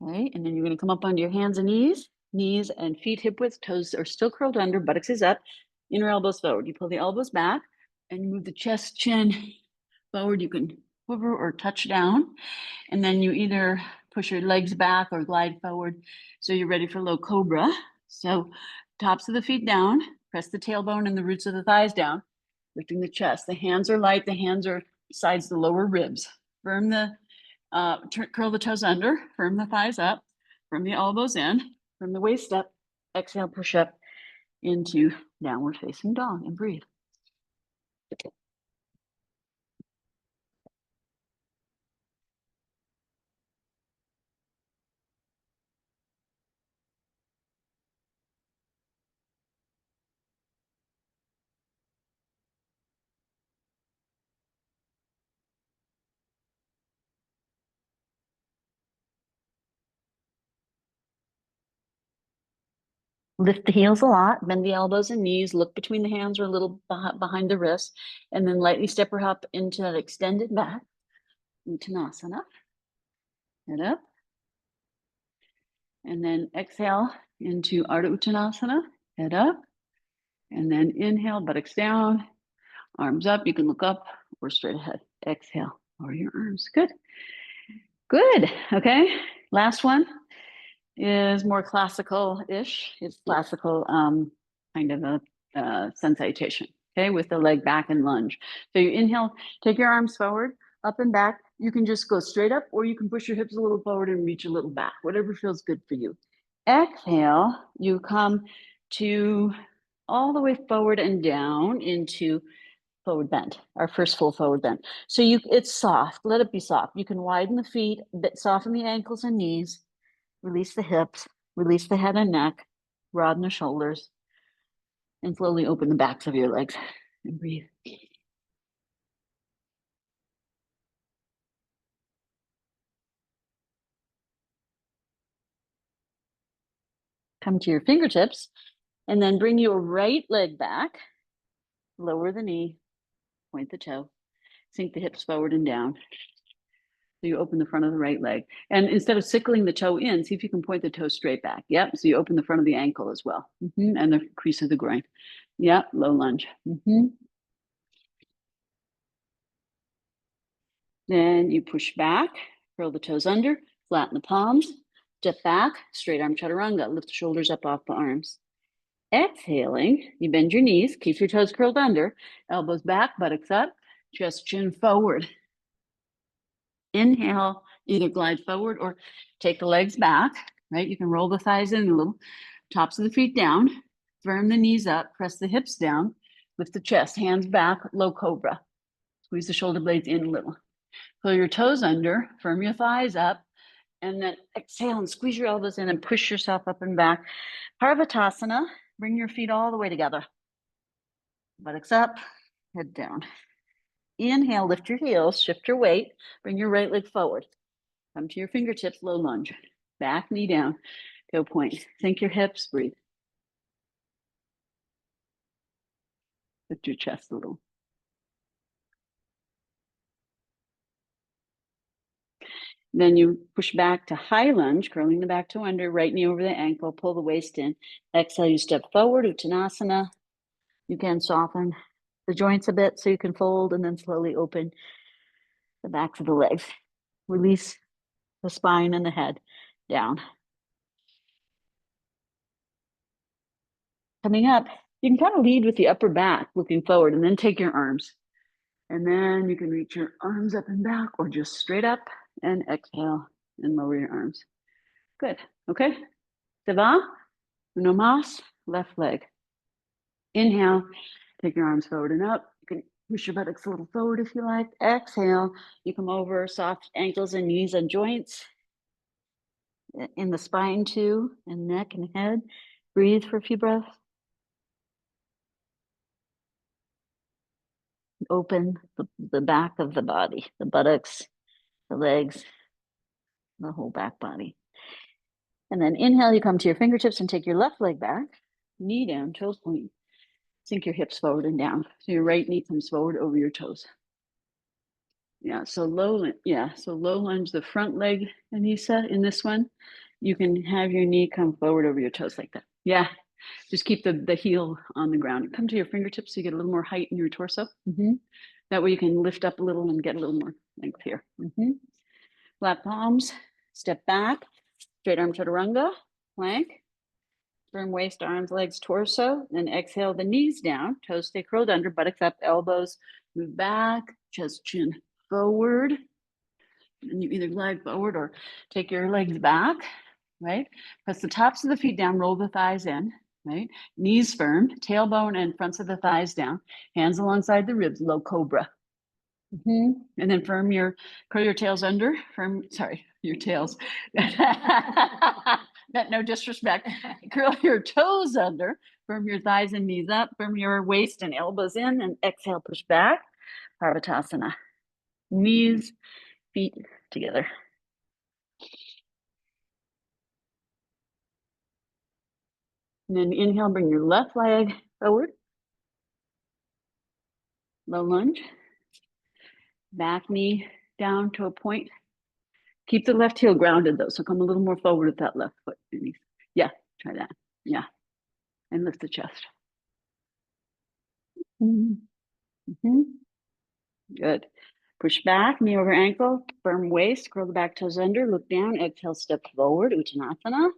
Okay, and then you're gonna come up onto your hands and knees and feet hip width, toes are still curled under, buttocks is up, inner elbows forward. You pull the elbows back and you move the chest, chin forward. You can hover or touch down. And then you either push your legs back or glide forward. So you're ready for low cobra. So tops of the feet down, press the tailbone and the roots of the thighs down, lifting the chest. The hands are light, the hands are besides the lower ribs. Firm the, curl the toes under, firm the thighs up, firm the elbows in, firm the waist up, exhale, push up into downward facing dog and breathe. Lift the heels a lot, bend the elbows and knees, look between the hands or a little behind the wrists, and then lightly step or hop into that extended back, Uttanasana. Head up. And then exhale into Ardha Uttanasana, head up. And then inhale, buttocks down, arms up. You can look up or straight ahead. Exhale, lower your arms. Good. Good. Okay. Last one is more classical-ish. It's classical kind of a sun salutation, okay, with the leg back and lunge. So you inhale, take your arms forward, up and back. You can just go straight up or you can push your hips a little forward and reach a little back, whatever feels good for you. Exhale, you come to all the way forward and down into forward bend, our first full forward bend. So it's soft, let it be soft. You can widen the feet, soften the ankles and knees, release the hips, release the head and neck, broaden the shoulders, and slowly open the backs of your legs and breathe. Come to your fingertips and then bring your right leg back, lower the knee, point the toe, sink the hips forward and down. So you open the front of the right leg. And instead of sickling the toe in, see if you can point the toe straight back. Yep. So you open the front of the ankle as well. And the crease of the groin. Yep. Low lunge. Then you push back, curl the toes under, flatten the palms, step back, straight arm chaturanga. Lift the shoulders up off the arms. Exhaling, you bend your knees, keep your toes curled under, elbows back, buttocks up, chest chin forward. Inhale, either glide forward or take the legs back, right? You can roll the thighs in a little, tops of the feet down, firm the knees up, press the hips down, lift the chest, hands back, low cobra. Squeeze the shoulder blades in a little. Pull your toes under, firm your thighs up, and then exhale and squeeze your elbows in and push yourself up and back. Parvatasana, bring your feet all the way together. Buttocks up, head down. Inhale, lift your heels, shift your weight, bring your right leg forward. Come to your fingertips, low lunge. Back knee down, toe point. Sink your hips, breathe. Lift your chest a little. Then you push back to high lunge, curling the back toe under, right knee over the ankle, pull the waist in. Exhale, you step forward, Uttanasana. You can soften the joints a bit so you can fold and then slowly open the backs of the legs. Release the spine and the head down. Coming up, you can kind of lead with the upper back, looking forward, and then take your arms. And then you can reach your arms up and back or just straight up and exhale and lower your arms. Good. Okay. Seva, Uno Mas, left leg. Inhale, take your arms forward and up. You can push your buttocks a little forward if you like. Exhale, you come over, soft ankles and knees and joints. In the spine too, and neck and head. Breathe for a few breaths. Open the back of the body, the buttocks, the legs, the whole back body. And then inhale, you come to your fingertips and take your left leg back, knee down, toes point. Sink your hips forward and down. So your right knee comes forward over your toes. So low lunge, the front leg, Anissa, in this one. You can have your knee come forward over your toes like that. Yeah, just keep the heel on the ground. Come to your fingertips so you get a little more height in your torso. That way you can lift up a little and get a little more length here. Flat palms, step back, straight arm chaturanga, plank. Firm waist, arms, legs, torso. Then exhale the knees down, toes stay curled under, buttocks up, elbows move back, chest chin forward. And you either glide forward or take your legs back, right? Press the tops of the feet down, roll the thighs in, right? Knees firm, tailbone and fronts of the thighs down, hands alongside the ribs, low cobra. And then curl your tails under, your tails. No disrespect. Curl your toes under, firm your thighs and knees up, firm your waist and elbows in, and exhale, push back. Parvatasana. Knees, feet together. And then inhale, bring your left leg forward. Low lunge. Back knee down to a point. Keep the left heel grounded though, so come a little more forward with that left foot. Yeah, try that. Yeah. And lift the chest. Good. Push back, knee over ankle, firm waist, curl the back toes under, look down, exhale, step forward, Uttanasana.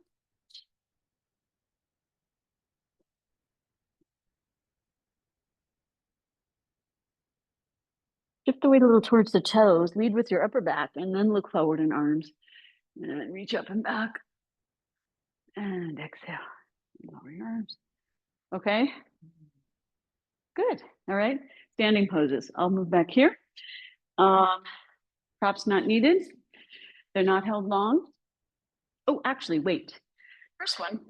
Shift the weight a little towards the toes, lead with your upper back, and then look forward in arms. And then reach up and back. And exhale. Lower your arms. Okay. Good. All right. Standing poses. I'll move back here. Props not needed. They're not held long. Oh, actually, wait. First one,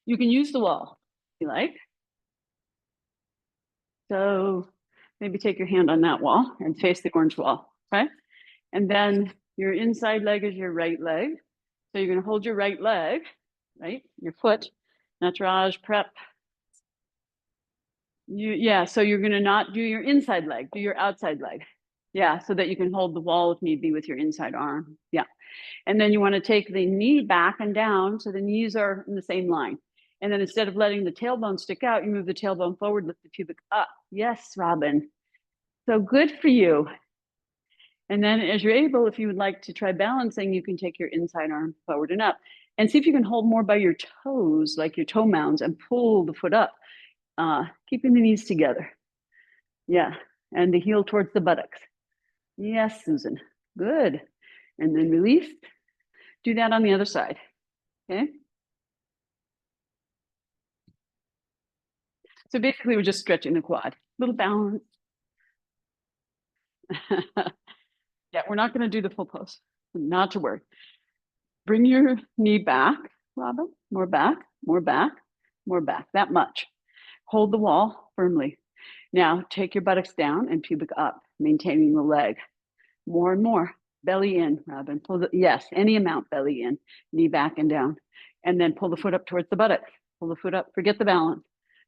you can use the wall if you like. So maybe take your hand on that wall and face the orange wall, okay? And then your inside leg is your right leg. So you're gonna hold your right leg, right? Your foot, Nataraj, prep. So you're gonna not do your inside leg, do your outside leg. Yeah, so that you can hold the wall if need be with your inside arm. Yeah. And then you want to take the knee back and down so the knees are in the same line. And then instead of letting the tailbone stick out, you move the tailbone forward, lift the pubic up. Yes, Robin. So good for you. And then as you're able, if you would like to try balancing, you can take your inside arm forward and up and see if you can hold more by your toes, like your toe mounds, and pull the foot up, keeping the knees together. Yeah. And the heel towards the buttocks. Yes, Susan. Good. And then release. Do that on the other side. Okay. So basically, we're just stretching the quad. Little balance. Yeah, we're not going to do the full pose. Not to worry. Bring your knee back, Robin. More back, more back, more back. That much. Hold the wall firmly. Now take your buttocks down and pubic up, maintaining the leg. More and more. Belly in, Robin. Pull the, yes, any amount belly in, knee back and down. And then pull the foot up towards the buttock. Pull the foot up, forget the balance.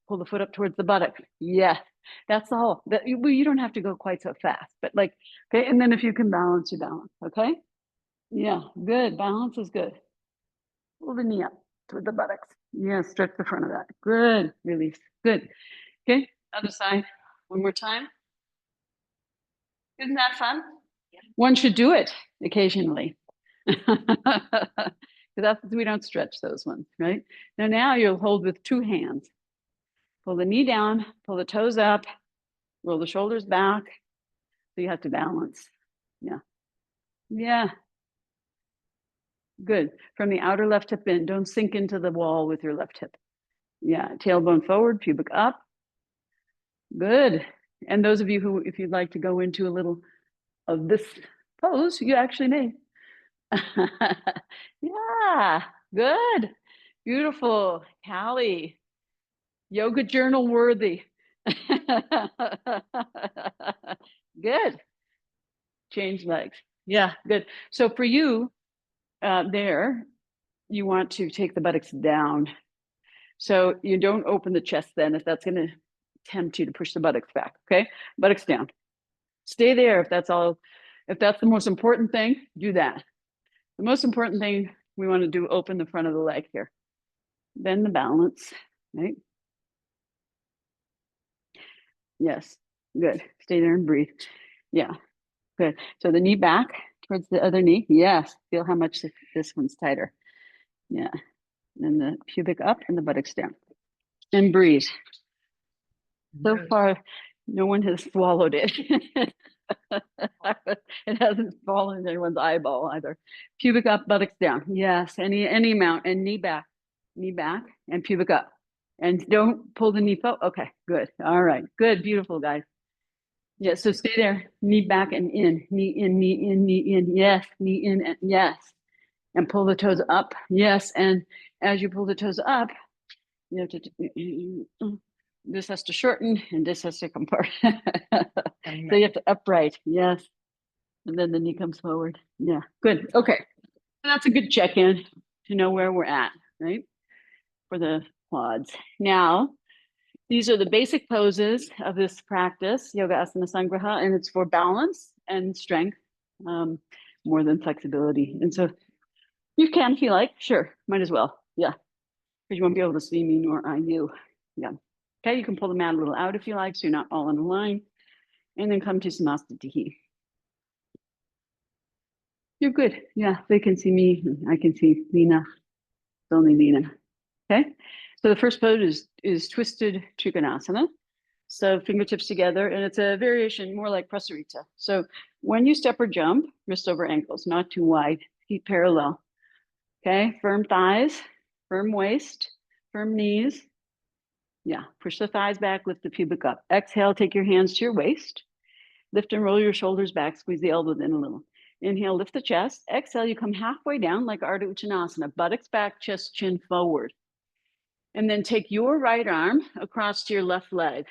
Pull the foot up towards the buttock. Yes, that's all. That, well, you don't have to go quite so fast, but like, okay. And then if you can balance, you balance, okay? Yeah, good. Balance is good. Pull the knee up toward the buttocks. Yeah, stretch the front of that. Good. Release. Good. Okay, other side. One more time. Isn't that fun? One should do it occasionally. That's, we don't stretch those ones, right? Now you'll hold with two hands. Pull the knee down, pull the toes up, roll the shoulders back. So you have to balance. Yeah. Yeah. Good. From the outer left hip in, don't sink into the wall with your left hip. Yeah. Tailbone forward, pubic up. Good. And those of you who, if you'd like to go into a little of this pose, you actually may. Yeah, good. Beautiful. Callie, yoga journal worthy. Good. Change legs. Yeah, good. So for you, there, you want to take the buttocks down. So you don't open the chest then, if that's going to tempt you to push the buttocks back. Okay, buttocks down. Stay there if that's all. If that's the most important thing, do that. The most important thing we want to do, open the front of the leg here. Then the balance, right? Yes, good. Stay there and breathe. Yeah, good. So the knee back towards the other knee. Yes, feel how much this one's tighter. Yeah, and the pubic up and the buttocks down. And breathe. So far, no one has swallowed it. It hasn't fallen in anyone's eyeball either. Pubic up, buttocks down. Yes, any amount. And knee back, and pubic up. And don't pull the knee forward. Okay, good. All right, good, beautiful, guys. Yeah, so stay there. Knee back and in. Knee in, knee in, knee in. Yes, knee in, and yes. And pull the toes up. Yes, and as you pull the toes up, you have to. This has to shorten and this has to come forward. So you have to upright, yes. And then the knee comes forward. Yeah, good. Okay. So that's a good check-in to know where we're at, right? For the quads. Now, these are the basic poses of this practice, Yoga Asana Sangraha, and it's for balance and strength more than flexibility. And so you can, if you like, sure, might as well. Yeah, because you won't be able to see me nor I you. Yeah. Okay, you can pull the mat a little out if you like, so you're not all in a line. And then come to Samastitihi. You're good. Yeah, they can see me. I can see Lena. It's only Lena. Okay. So the first pose is twisted Trikonasana. So fingertips together, and it's a variation more like Prasarita. So when you step or jump, wrist over ankles, not too wide, feet parallel. Okay, firm thighs, firm waist, firm knees. Yeah, push the thighs back, lift the pubic up. Exhale, take your hands to your waist. Lift and roll your shoulders back, squeeze the elbows in a little. Inhale, lift the chest. Exhale, you come halfway down like Ardha Uttanasana, buttocks back, chest, chin forward. And then take your right arm across to your left leg.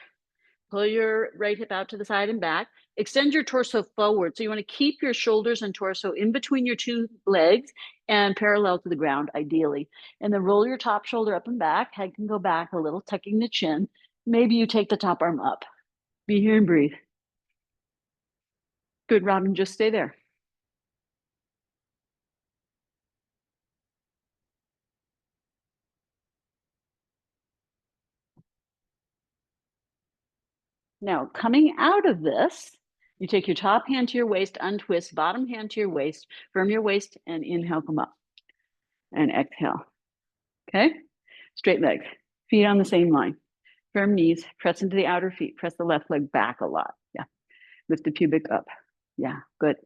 Pull your right hip out to the side and back. Extend your torso forward. So you want to keep your shoulders and torso in between your two legs and parallel to the ground, ideally. And then roll your top shoulder up and back. Head can go back a little, tucking the chin. Maybe you take the top arm up. Be here and breathe. Good, Robin, just stay there. Now, coming out of this, you take your top hand to your waist, untwist, bottom hand to your waist, firm your waist, and inhale, come up. And exhale. Okay? Straight legs, feet on the same line. Firm knees, press into the outer feet, press the left leg back a lot. Yeah. Lift the pubic up. Yeah, good.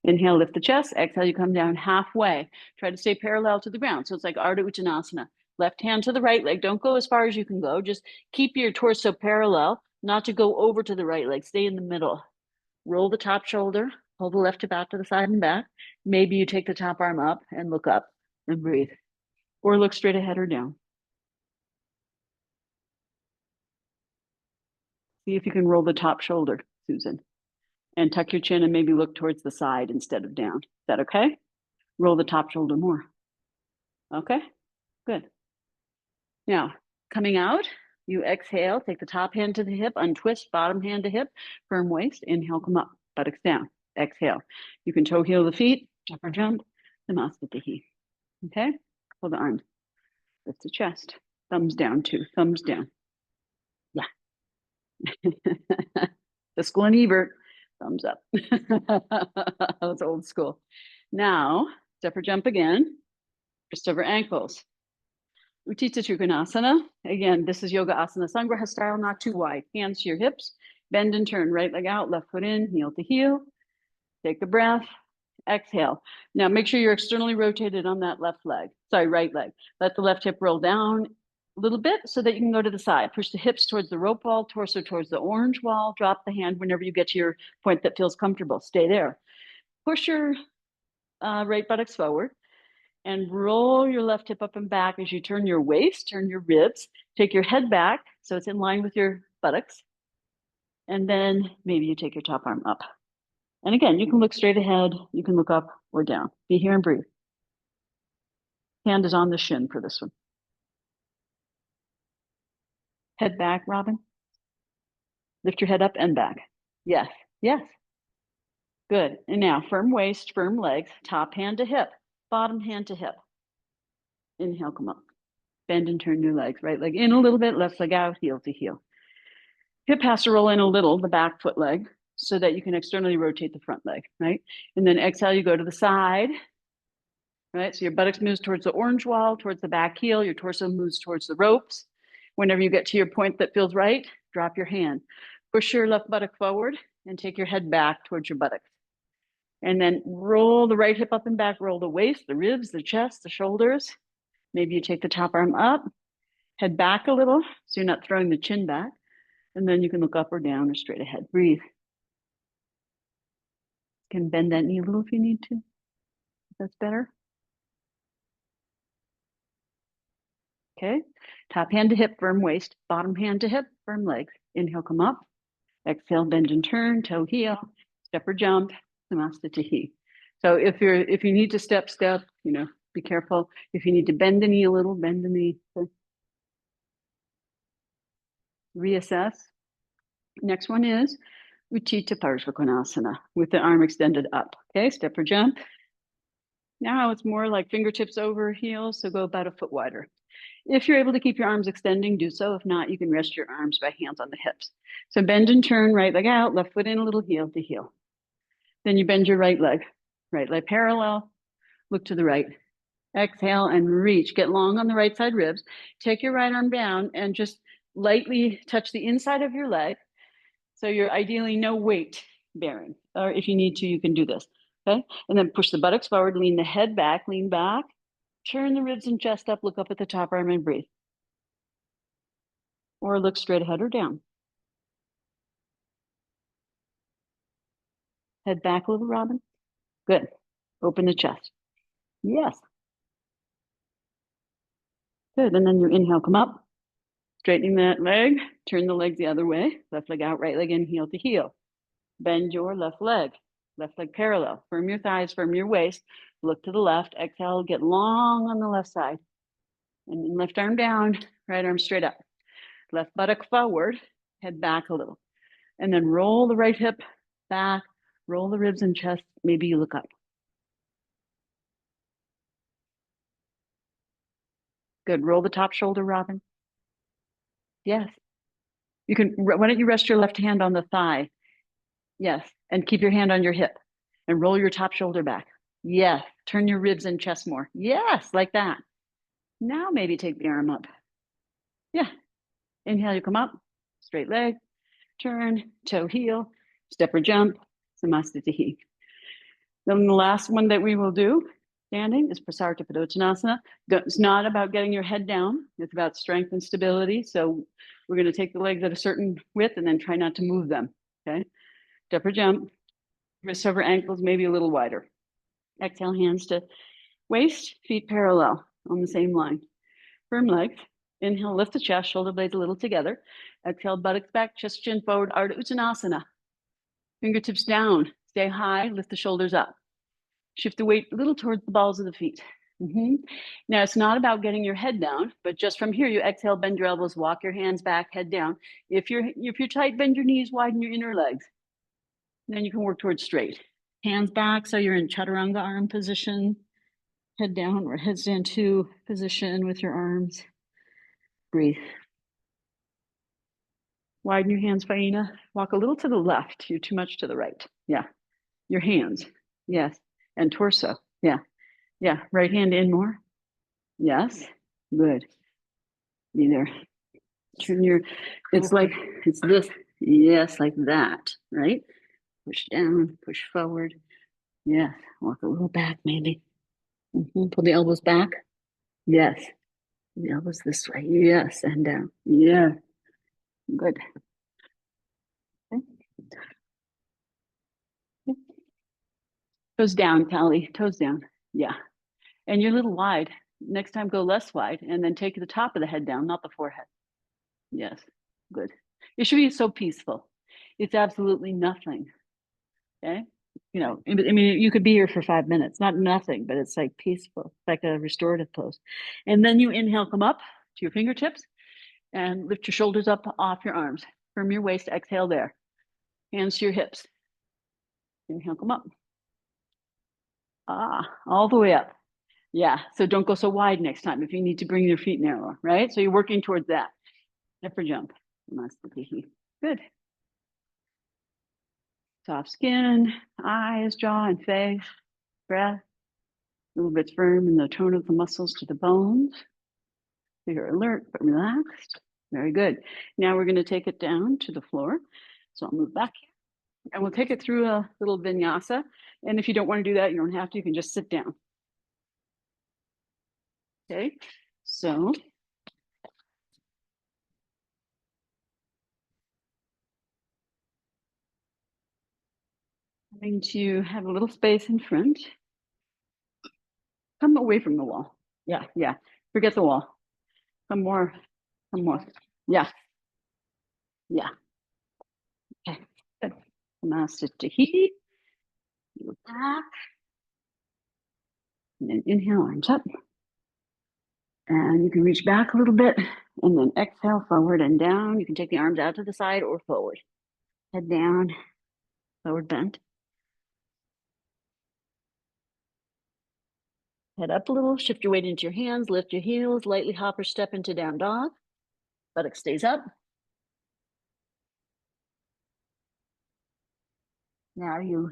Inhale, lift the chest. Exhale, you come down halfway. Try to stay parallel to the ground. So it's like Ardha Uttanasana. Left hand to the right leg. Don't go as far as you can go. Just keep your torso parallel, not to go over to the right leg. Stay in the middle. Roll the top shoulder. Pull the left hip out to the side and back. Maybe you take the top arm up and look up and breathe. Or look straight ahead or down. See if you can roll the top shoulder, Susan. And tuck your chin and maybe look towards the side instead of down. Is that okay? Roll the top shoulder more. Okay, good. Now, coming out, you exhale, take the top hand to the hip, untwist, bottom hand to hip, firm waist, inhale, come up, buttocks down, exhale. You can toe heel the feet, jump or jump, Namaste. Okay, pull the arms, lift the chest, thumbs down too, thumbs down. Yeah. The school and Ebert, thumbs up. That's old school. Now, step or jump again, wrist over ankles. Utthita Trikonasana. Again, this is Yoga Asana Sangraha style, not too wide. Hands to your hips, bend and turn, right leg out, left foot in, heel to heel. Take a breath, exhale. Now make sure you're externally rotated on that left leg, sorry, right leg. Let the left hip roll down a little bit so that you can go to the side. Push the hips towards the rope wall, torso towards the orange wall. Drop the hand whenever you get to your point that feels comfortable. Stay there. Push your right buttocks forward and roll your left hip up and back as you turn your waist, turn your ribs, take your head back so it's in line with your buttocks. And then maybe you take your top arm up. And again, you can look straight ahead, you can look up or down. Be here and breathe. Hand is on the shin for this one. Head back, Robin. Lift your head up and back. Yes, yes. Good. And now firm waist, firm legs, top hand to hip, bottom hand to hip. Inhale, come up. Bend and turn your legs. Right leg in a little bit, left leg out, heel to heel. Hip has to roll in a little, the back foot leg, so that you can externally rotate the front leg, right? And then exhale, you go to the side, right? So your buttocks moves towards the orange wall, towards the back heel, your torso moves towards the ropes. Whenever you get to your point that feels right, drop your hand. Push your left buttock forward and take your head back towards your buttocks. And then roll the right hip up and back, roll the waist, the ribs, the chest, the shoulders. Maybe you take the top arm up, head back a little, so you're not throwing the chin back. And then you can look up or down or straight ahead. Breathe. You can bend that knee a little if you need to. If that's better. Okay. Top hand to hip, firm waist. Bottom hand to hip, firm legs. Inhale, come up. Exhale, bend and turn, toe heel, step or jump, Namaste. So if you need to step, you know, be careful. If you need to bend the knee a little, bend the knee. So reassess. Next one is Utthita Parshvakonasana with the arm extended up. Okay, step or jump. Now it's more like fingertips over heels, so go about a foot wider. If you're able to keep your arms extending, do so. If not, you can rest your arms by hands on the hips. So bend and turn, right leg out, left foot in a little, heel to heel. Then you bend your right leg parallel, look to the right. Exhale and reach. Get long on the right side ribs. Take your right arm down and just lightly touch the inside of your leg. So you're ideally no weight bearing. Or if you need to, you can do this. Okay. And then push the buttocks forward, lean the head back, lean back. Turn the ribs and chest up, look up at the top arm and breathe. Or look straight ahead or down. Head back a little, Robin. Good. Open the chest. Yes. Good. And then you inhale, come up. Straightening that leg. Turn the legs the other way. Left leg out, right leg in, heel to heel. Bend your left leg parallel. Firm your thighs, firm your waist. Look to the left. Exhale, get long on the left side. And then left arm down, right arm straight up. Left buttock forward, head back a little. And then roll the right hip back, Roll the ribs and chest. Maybe you look up. Good. Roll the top shoulder, Robin. Yes. You can, why don't you rest your left hand on the thigh? Yes. And keep your hand on your hip and roll your top shoulder back. Yes. Turn your ribs and chest more. Yes. Like that. Now maybe take the arm up. Yeah. Inhale, you come up, straight leg, turn, toe, heel, step or jump, Samasthiti. Then the last one that we will do, standing, is Prasarita Padottanasana. It's not about getting your head down. It's about strength and stability. So we're going to take the legs at a certain width and then try not to move them. Okay. Step or jump, wrists over ankles, maybe a little wider. Exhale, hands to waist, feet parallel on the same line. Firm legs. Inhale, lift the chest, shoulder blades a little together. Exhale, buttocks back, chest chin forward, Ardha Uttanasana. Fingertips down, stay high, lift the shoulders up. Shift the weight a little towards the balls of the feet. Now, it's not about getting your head down, but just from here, you exhale, bend your elbows, walk your hands back, head down. If you're tight, bend your knees, widen your inner legs. Then you can work towards straight. Hands back, so you're in chaturanga arm position. Head down or headstand two position with your arms. Breathe. Widen your hands, Faina. Walk a little to the left. You're too much to the right. Yeah. Your hands. Yes. And torso. Yeah. Yeah. Right hand in more. Yes. Good. Be there. Turn your, it's like, it's this. Yes, like that. Right? Push down, push forward. Yeah. Walk a little back, maybe. Pull the elbows back. Yes. The elbows this way. Yes. And down. Yeah. Good. Okay. Toes down, Callie. Toes down. Yeah. And you're a little wide. Next time, go less wide and then take the top of the head down, not the forehead. Yes. Good. It should be so peaceful. It's absolutely nothing. Okay. You know, I mean, you could be here for 5 minutes, not nothing, but it's like peaceful, like a restorative pose. And then you inhale, come up to your fingertips and lift your shoulders up off your arms. Firm your waist, exhale there. Hands to your hips. Inhale, come up. All the way up. Yeah, so don't go so wide next time if you need to bring your feet narrower, right? So you're working towards that. Step or jump. Good. Soft skin, eyes, jaw, and face. Breath. A little bit firm in the tone of the muscles to the bones. So you're alert but relaxed. Very good. Now we're going to take it down to the floor. So I'll move back here. And we'll take it through a little vinyasa. And if you don't want to do that, you don't have to. You can just sit down. Okay. So I'm going to have a little space in front. Come away from the wall. Yeah, yeah. Forget the wall. Come more. Come more. Yeah. Yeah. Okay. Good. Namaste Tahi. Look back. And then inhale, arms up. And you can reach back a little bit. And then exhale, forward and down. You can take the arms out to the side or forward. Head down, forward bend. Head up a little, shift your weight into your hands, lift your heels, lightly hop or step into down dog. Buttock stays up. Now you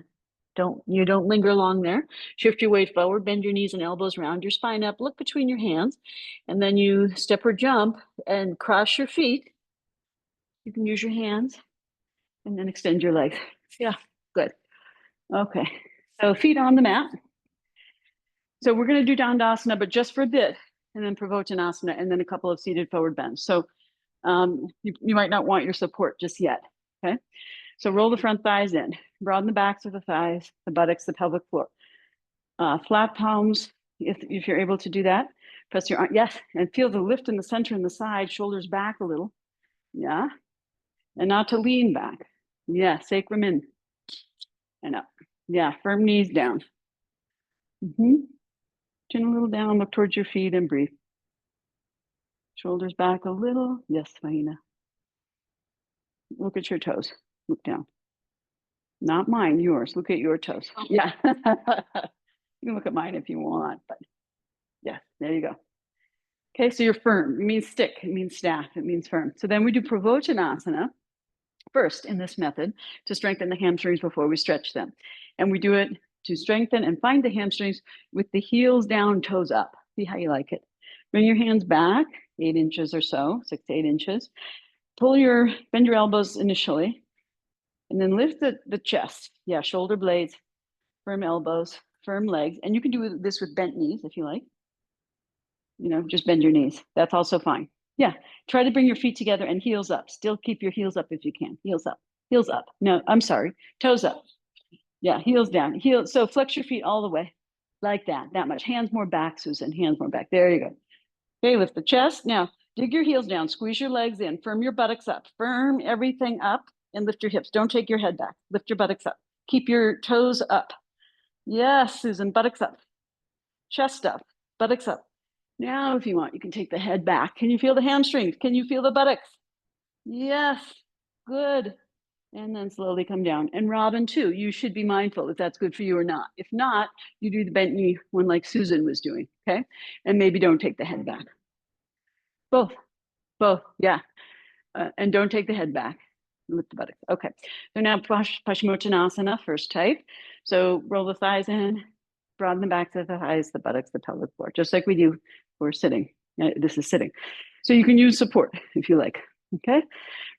don't linger long there. Shift your weight forward, bend your knees and elbows, round your spine up, look between your hands, and then you step or jump and cross your feet. You can use your hands and then extend your legs. Yeah, good. Okay, so feet on the mat. So we're going to do Dandasana, but just for a bit, and then Pravottanasana, and then a couple of seated forward bends. So you might not want your support just yet, okay? So roll the front thighs in, broaden the backs of the thighs, the buttocks, the pelvic floor. Flat palms, if you're able to do that. Press your arm, yes, and feel the lift in the center and the side, shoulders back a little, yeah? And not to lean back. Yeah, sacrum in and up. Yeah, firm knees down. Chin a little down, look towards your feet and breathe. Shoulders back a little. Yes, Faina. Look at your toes. Look down. Not mine, yours. Look at your toes. Yeah. You can look at mine if you want, but yeah, there you go. Okay, so you're firm. It means stick, it means staff, it means firm. So then we do Pravochanasana first in this method to strengthen the hamstrings before we stretch them. And we do it to strengthen and find the hamstrings with the heels down, toes up. See how you like it. Bring your hands back 8 inches or so, 6 to 8 inches. Bend your elbows initially, and then lift the chest. Yeah, shoulder blades, firm elbows, firm legs. And you can do this with bent knees if you like. Just bend your knees. That's also fine. Yeah. Try to bring your feet together and heels up. Still keep your heels up if you can. Heels up. Heels up. No, I'm sorry. Toes up. Yeah. Heels down. Heels. So flex your feet all the way. Like that. That much. Hands more back, Susan. Hands more back. There you go. Okay. Lift the chest. Now dig your heels down. Squeeze your legs in. Firm your buttocks up. Firm everything up and lift your hips. Don't take your head back. Lift your buttocks up. Keep your toes up. Yes, Susan. Buttocks up. Chest up. Buttocks up. Now, if you want, you can take the head back. Can you feel the hamstrings? Can you feel the buttocks? Yes, good. And then slowly come down. And Robin, too, you should be mindful if that's good for you or not. If not, you do the bent knee one like Susan was doing, okay? And maybe don't take the head back. Both, yeah. And don't take the head back. Lift the buttocks. Okay. So now Paschimottanasana, first type. So roll the thighs in, broaden the backs of the thighs, the buttocks, the pelvic floor, just like we do for sitting. This is sitting. So you can use support if you like. Okay.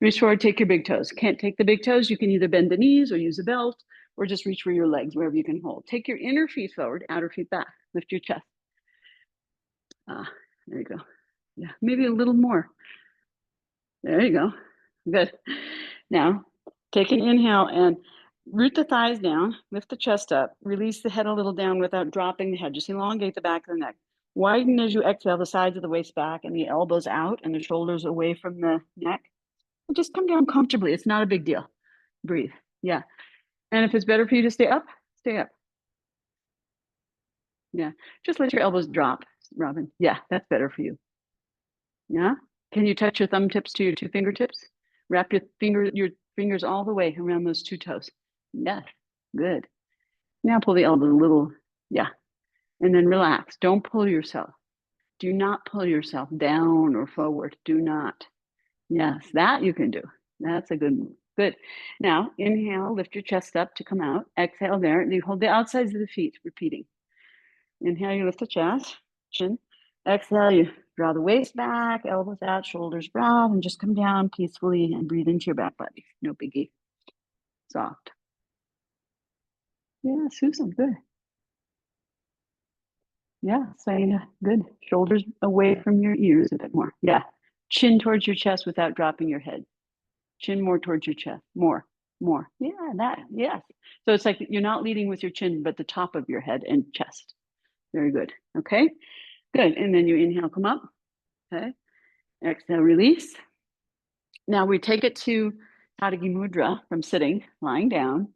Reach forward, take your big toes. Can't take the big toes. You can either bend the knees or use a belt or just reach for your legs, wherever you can hold. Take your inner feet forward, outer feet back. Lift your chest. There you go. Yeah, maybe a little more. There you go. Good. Now, take an inhale and root the thighs down, lift the chest up, release the head a little down without dropping the head. Just elongate the back of the neck. Widen as you exhale the sides of the waist back and the elbows out and the shoulders away from the neck. And just come down comfortably. It's not a big deal. Breathe. Yeah. And if it's better for you to stay up, stay up. Yeah. Just let your elbows drop, Robin. Yeah, that's better for you. Yeah. Can you touch your thumb tips to your 2 fingertips? Wrap your fingers all the way around those 2 toes. Yes, good. Now pull the elbows a little, yeah. And then relax. Don't pull yourself. Do not pull yourself down or forward. Do not. Yes, that you can do. That's a good move. Good. Now inhale, lift your chest up to come out. Exhale there. And you hold the outsides of the feet, repeating. Inhale, you lift the chest, chin. Exhale, you draw the waist back, elbows out, shoulders broad, and just come down peacefully and breathe into your back body. No biggie. Soft. Yeah, Susan, good. Yeah, Saina, good. Shoulders away from your ears a bit more. Yeah. Chin towards your chest without dropping your head. Chin more towards your chest. More. Yeah, that, yes. So it's like you're not leading with your chin, but the top of your head and chest. Very good. Okay, good. And then you inhale, come up. Okay. Exhale, release. Now we take it to Tadagi Mudra from sitting, lying down,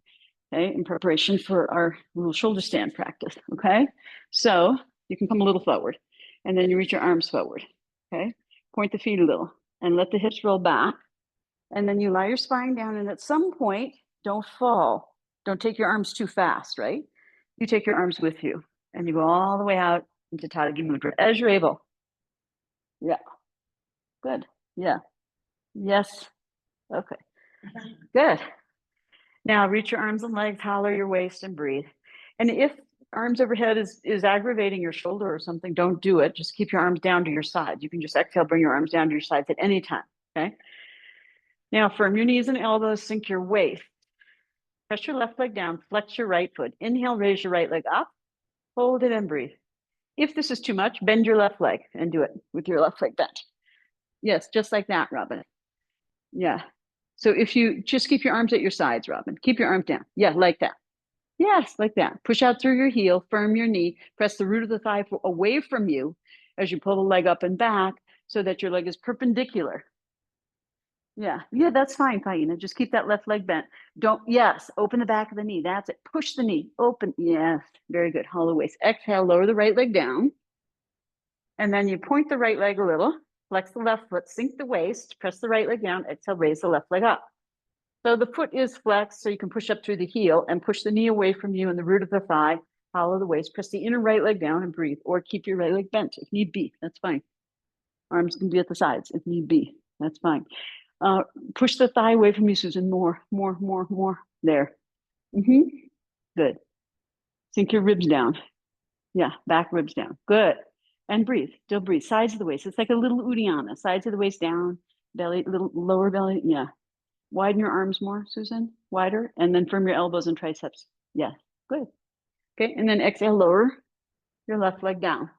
okay, in preparation for our little shoulder stand practice, okay? So you can come a little forward, and then you reach your arms forward, okay? Point the feet a little, and let the hips roll back, and then you lie your spine down, and at some point, don't fall. Don't take your arms too fast, right? You take your arms with you, and you go all the way out into Tadagi Mudra as you're able. Yeah, good, yeah. Yes. Okay. Good. Now reach your arms and legs, holler your waist and breathe. And if arms overhead is aggravating your shoulder or something, don't do it. Just keep your arms down to your sides. You can just exhale, bring your arms down to your sides at any time. Okay. Now firm your knees and elbows, sink your waist. Press your left leg down, flex your right foot. Inhale, raise your right leg up, hold it and breathe. If this is too much, bend your left leg and do it with your left leg bent. Yes, just like that, Robin. Yeah. So if you just keep your arms at your sides, Robin, keep your arms down. Yeah, like that. Yes, like that. Push out through your heel, firm your knee, press the root of the thigh away from you as you pull the leg up and back so that your leg is perpendicular. Yeah, that's fine, Faina. Just keep that left leg bent. Yes, open the back of the knee. That's it. Push the knee, open. Yes, very good. Hollow waist. Exhale, lower the right leg down. And then you point the right leg a little, flex the left foot, sink the waist, press the right leg down, exhale, raise the left leg up. So the foot is flexed, so you can push up through the heel and push the knee away from you and the root of the thigh, hollow the waist, press the inner right leg down and breathe, or keep your right leg bent if need be. That's fine. Arms can be at the sides if need be. That's fine. Push the thigh away from you, Susan. More. There. Good. Sink your ribs down. Yeah, back ribs down. Good. And breathe. Still breathe. Sides of the waist. It's like a little Uddiyana. Sides of the waist down. Belly, little lower belly. Yeah. Widen your arms more, Susan. Wider. And then firm your elbows and triceps. Yeah. Good. Okay. And then exhale, lower your left leg down.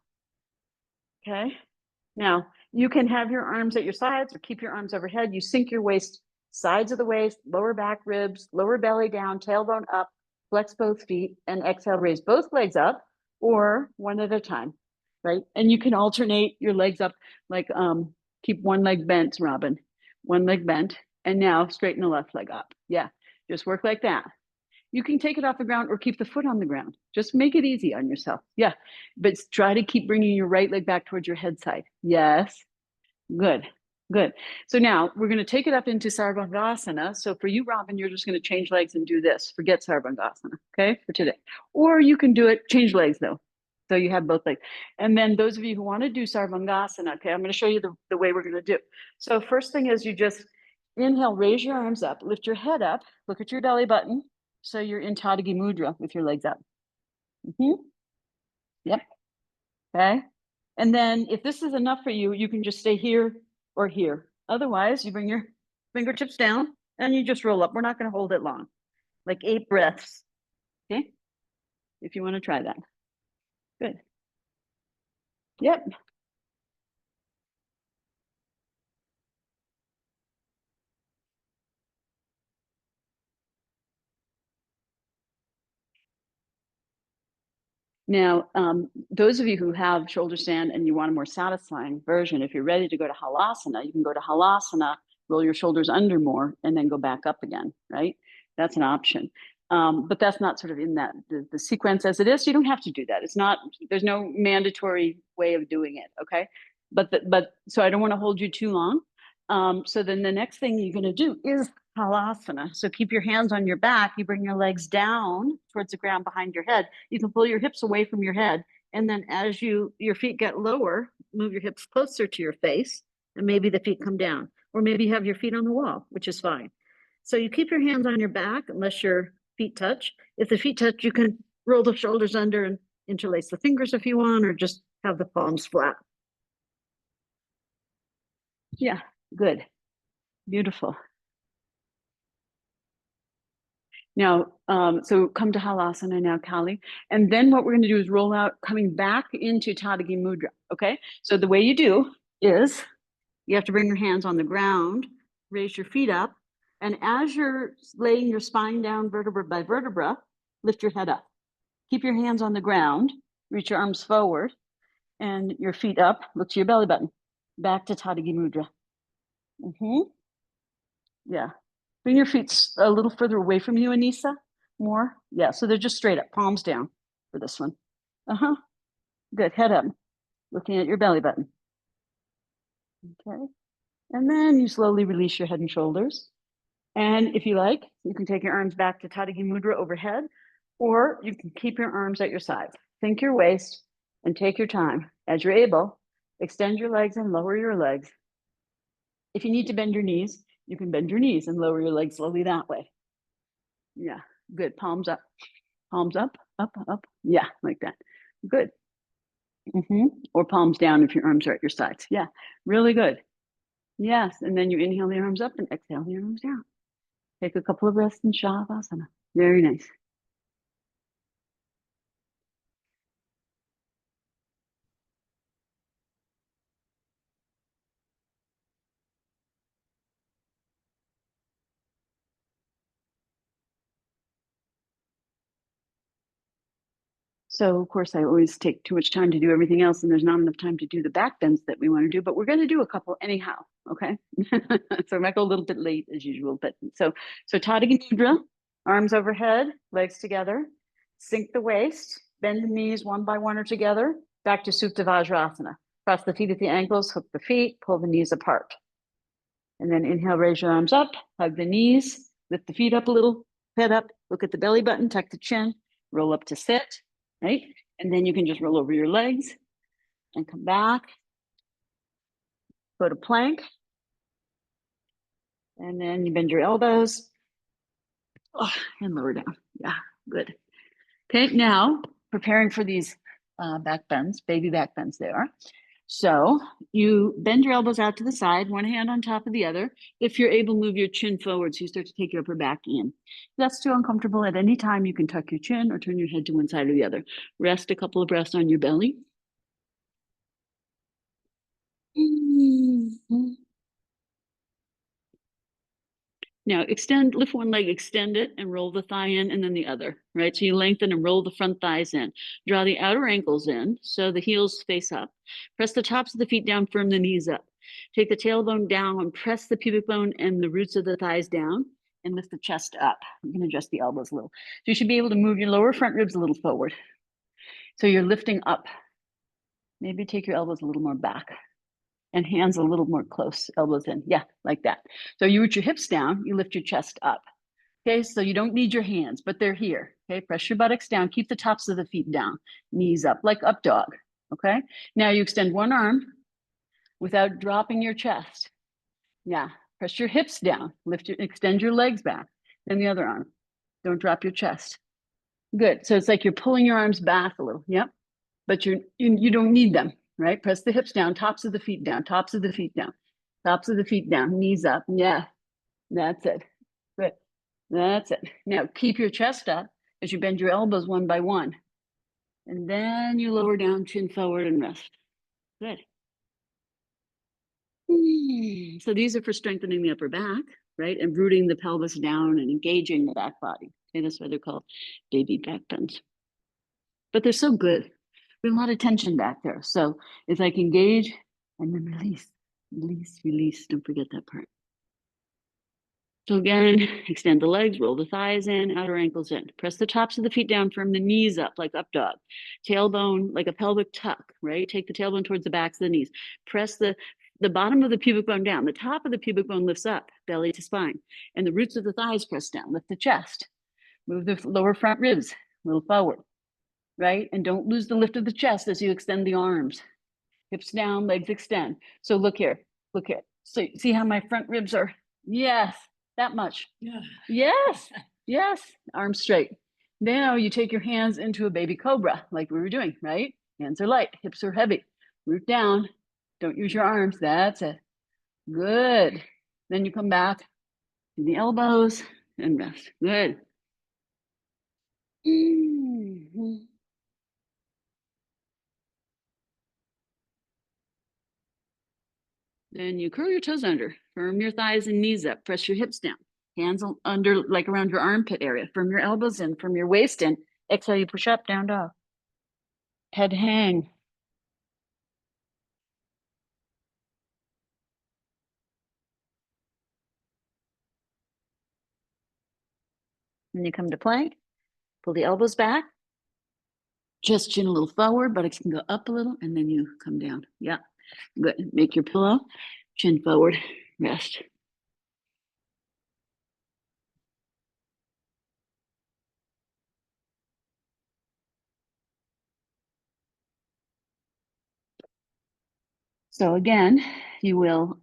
Okay. Now, you can have your arms at your sides or keep your arms overhead. You sink your waist, sides of the waist, lower back ribs, lower belly down, tailbone up, flex both feet, and exhale, raise both legs up or one at a time, right? And you can alternate your legs up, like keep one leg bent, Robin, one leg bent, and now straighten the left leg up. Yeah, just work like that. You can take it off the ground or keep the foot on the ground. Just make it easy on yourself. Yeah. But try to keep bringing your right leg back towards your head side. Yes. Good. Good. So now we're going to take it up into Sarvangasana. So for you, Robin, you're just going to change legs and do this. Forget Sarvangasana, okay, for today. Or you can do it, change legs though. So you have both legs. And then those of you who want to do Sarvangasana, okay, I'm going to show you the way we're going to do. So first thing is you just inhale, raise your arms up, lift your head up, look at your belly button. So you're in Tadagi Mudra with your legs up. Yep. Okay. And then if this is enough for you, you can just stay here or here. Otherwise, you bring your fingertips down and you just roll up. We're not going to hold it long, like 8 breaths. Okay. If you want to try that. Good. Yep. Now, those of you who have shoulder stand and you want a more satisfying version, if you're ready to go to Halasana, you can go to Halasana, roll your shoulders under more, and then go back up again, right? That's an option. But that's not sort of in that the sequence as it is. You don't have to do that. It's not, there's no mandatory way of doing it, okay? But so I don't want to hold you too long. So then the next thing you're going to do is Halasana. So keep your hands on your back. You bring your legs down towards the ground behind your head. You can pull your hips away from your head. And then as your feet get lower, move your hips closer to your face and maybe the feet come down. Or maybe you have your feet on the wall, which is fine. So you keep your hands on your back unless your feet touch. If the feet touch, you can roll the shoulders under and interlace the fingers if you want, or just have the palms flat. Yeah, good. Beautiful. Now, so come to Halasana now, Kali. And then what we're going to do is roll out, coming back into Tadagi Mudra, okay? So the way you do is you have to bring your hands on the ground, raise your feet up, and as you're laying your spine down vertebra by vertebra, lift your head up. Keep your hands on the ground, reach your arms forward, and your feet up, look to your belly button. Back to Tadagi Mudra. Yeah. Bring your feet a little further away from you, Anissa. More. Yeah. So they're just straight up, palms down for this one. Good. Head up, looking at your belly button. Okay. And then you slowly release your head and shoulders. And if you like, you can take your arms back to Tadagi Mudra overhead, or you can keep your arms at your sides. Think your waist and take your time. As you're able, extend your legs and lower your legs. If you need to bend your knees, you can bend your knees and lower your legs slowly that way. Yeah, good. Palms up, up, up. Yeah, like that. Good. Or palms down if your arms are at your sides. Yeah, really good. Yes, and then you inhale the arms up and exhale the arms down. Take a couple of breaths in Shavasana. Very nice. So of course I always take too much time to do everything else and there's not enough time to do the back bends that we want to do, but we're going to do a couple anyhow. Okay. So I might go a little bit late as usual, but so Tadagi Mudra, arms overhead, legs together, sink the waist, bend the knees one by one or together, back to Supta Vajrasana. Cross the feet at the ankles, hook the feet, pull the knees apart. And then inhale, raise your arms up, hug the knees, Lift the feet up a little, head up, look at the belly button, tuck the chin, roll up to sit, right? And then you can just roll over your legs and come back. Go to plank. And then you bend your elbows. Oh, and lower down. Yeah, good. Okay, now preparing for these back bends, baby back bends they are. So you bend your elbows out to the side, one hand on top of the other. If you're able, move your chin forward so you start to take your upper back in. If that's too uncomfortable at any time, you can tuck your chin or turn your head to one side or the other. Rest a couple of breaths on your belly. Now extend, lift one leg, extend it and roll the thigh in and then the other, right? So you lengthen and roll the front thighs in. Draw the outer ankles in so the heels face up. Press the tops of the feet down, firm the knees up. Take the tailbone down and press the pubic bone and the roots of the thighs down and lift the chest up. I'm going to adjust the elbows a little. So you should be able to move your lower front ribs a little forward. So you're lifting up. Maybe take your elbows a little more back. And hands a little more close, elbows in. Yeah, like that. So you root your hips down, you lift your chest up. Okay, so you don't need your hands, but they're here. Okay, press your buttocks down, keep the tops of the feet down, knees up, like up dog. Okay, now you extend one arm without dropping your chest. Yeah, press your hips down, extend your legs back, then the other arm. Don't drop your chest. Good, so it's like you're pulling your arms back a little. Yep, but you don't need them. Right? Press the hips down, tops of the feet down, tops of the feet down, tops of the feet down, knees up. Yeah, that's it. Good. That's it. Now keep your chest up as you bend your elbows one by one. And then you lower down, chin forward, and rest. Good. So these are for strengthening the upper back, right? And rooting the pelvis down and engaging the back body. Okay, that's why they're called baby back bends. But they're so good. There's a lot of tension back there. So it's like engage and then release, release, release. Don't forget that part. So again, extend the legs, roll the thighs in, outer ankles in. Press the tops of the feet down, firm the knees up like up dog. Tailbone like a pelvic tuck, right? Take the tailbone towards the backs of the knees. Press the bottom of the pubic bone down. The top of the pubic bone lifts up, belly to spine. And the roots of the thighs press down, lift the chest. Move the lower front ribs a little forward. Right? And don't lose the lift of the chest as you extend the arms. Hips down, legs extend. So look here, look here. So see how my front ribs are? Yes, that much. Yeah. Yes, yes, arms straight. Now you take your hands into a baby cobra like we were doing, right? Hands are light, hips are heavy. Root down, don't use your arms, that's it. Good. Then you come back to the elbows and rest. Good. Then you curl your toes under, firm your thighs and knees up, press your hips down, hands under, like around your armpit area, firm your elbows in, firm your waist in. Exhale, you push up, down dog. Head hang. Then you come to plank, pull the elbows back, chest chin a little forward, buttocks can go up a little, and then you come down. Yeah, good. Make your pillow, chin forward, rest. So again, you will,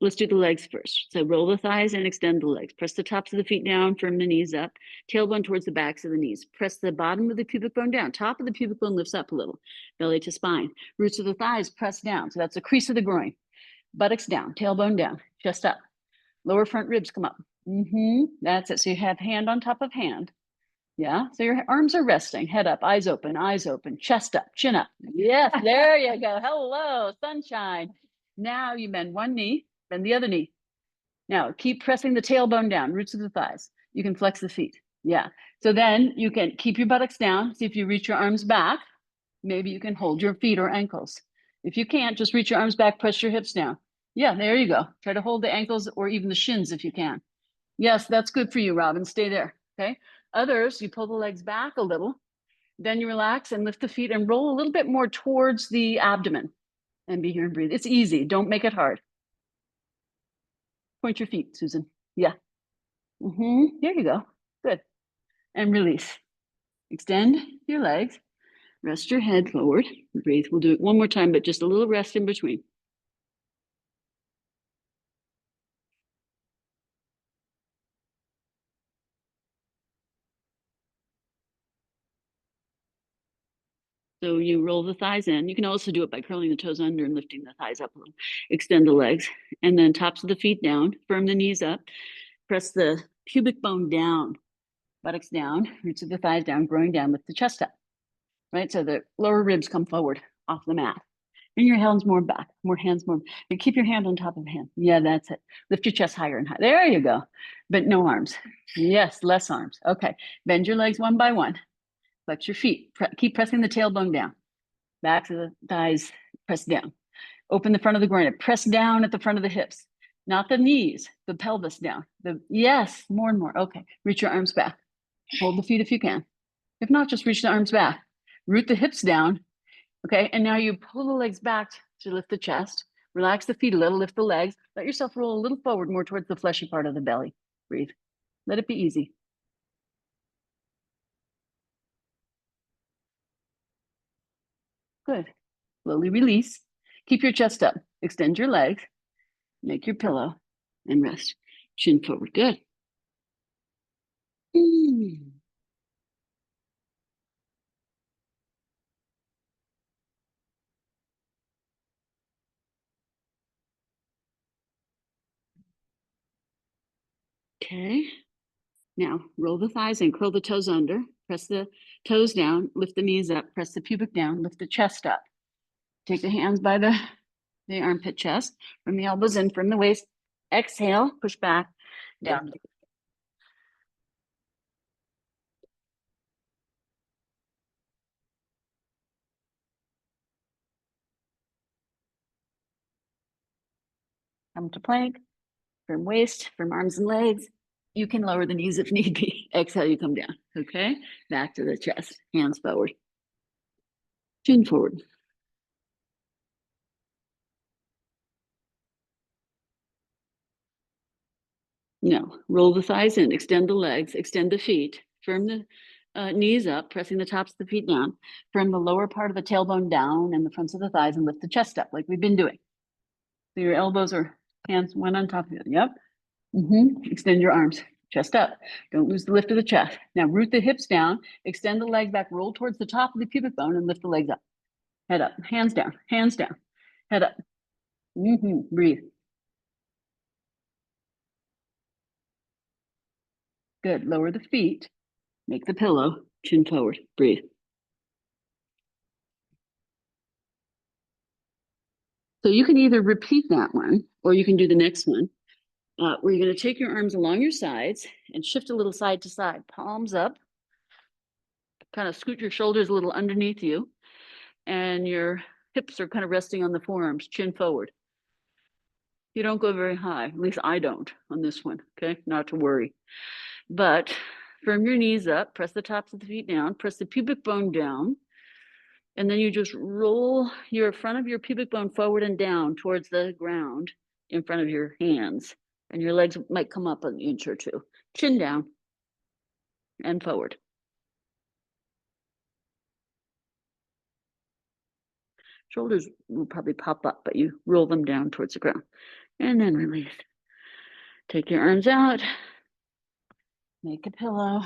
let's do the legs first. So roll the thighs and extend the legs. Press the tops of the feet down, firm the knees up, tailbone towards the backs of the knees. Press the bottom of the pubic bone down. Top of the pubic bone lifts up a little, belly to spine. Roots of the thighs press down. So that's the crease of the groin. Buttocks down, tailbone down, chest up. Lower front ribs come up. That's it. So you have hand on top of hand. Yeah, so your arms are resting, head up, eyes open, chest up, chin up. Yes, there you go. Hello, sunshine. Now you bend one knee, bend the other knee. Now keep pressing the tailbone down, roots of the thighs. You can flex the feet. Yeah, so then you can keep your buttocks down. See if you reach your arms back. Maybe you can hold your feet or ankles. If you can't, just reach your arms back, press your hips down. Yeah, there you go. Try to hold the ankles or even the shins if you can. Yes, that's good for you, Robin. Stay there, okay? Others, you pull the legs back a little, then you relax and lift the feet and roll a little bit more towards the abdomen and be here and breathe. It's easy. Don't make it hard. Point your feet, Susan. Yeah. Here you go. Good. And release. Extend your legs. Rest your head forward. Breathe. We'll do it one more time, but just a little rest in between. So you roll the thighs in. You can also do it by curling the toes under and lifting the thighs up a little. Extend the legs. And then tops of the feet down. Firm the knees up. Press the pubic bone down. Buttocks down. Roots of the thighs down. Growing down. Lift the chest up. Right? So the lower ribs come forward off the mat. And your hands more back. More hands more. And keep your hand on top of the hand. Yeah, that's it. Lift your chest higher and higher. There you go. But no arms. Yes, less arms. Okay. Bend your legs one by one. Flex your feet. Keep pressing the tailbone down. Back of the thighs, press down. Open the front of the groin. Press down at the front of the hips. Not the knees, the pelvis down. Yes, more and more. Okay. Reach your arms back. Hold the feet if you can. If not, just reach the arms back. Root the hips down. Okay. And now you pull the legs back to lift the chest. Relax the feet a little, lift the legs. Let yourself roll a little forward, more towards the fleshy part of the belly. Breathe. Let it be easy. Good. Slowly release. Keep your chest up. Extend your legs. Make your pillow and rest. Chin forward. Good. Okay. Now roll the thighs in, curl the toes under, press the toes down, lift the knees up, press the pubic down, lift the chest up. Take the hands by the armpit chest, from the elbows in, from the waist. Exhale, push back, down. Come to plank, from waist, from arms and legs. You can lower the knees if need be. Exhale, you come down. Okay. Back to the chest, hands forward, chin forward. No, roll the thighs in, extend the legs, extend the feet, firm the knees up, pressing the tops of the feet down, firm the lower part of the tailbone down and the fronts of the thighs and lift the chest up like we've been doing. So your elbows or hands one on top of the other. Yep. Extend your arms, chest up. Don't lose the lift of the chest. Now root the hips down, extend the leg back, roll towards the top of the pubic bone and lift the legs up. Head up, hands down, head up. Breathe. Good. Lower the feet, make the pillow, chin forward, breathe. So you can either repeat that one or you can do the next one, where you're going to take your arms along your sides and shift a little side to side, palms up, kind of scoot your shoulders a little underneath you, and your hips are kind of resting on the forearms, chin forward. You don't go very high, at least I don't on this one, okay? Not to worry. But firm your knees up, press the tops of the feet down, press the pubic bone down, and then you just roll your front of your pubic bone forward and down towards the ground in front of your hands. And your legs might come up an inch or two. Chin down and forward. Shoulders will probably pop up, but you roll them down towards the ground. And then release. Take your arms out. Make a pillow.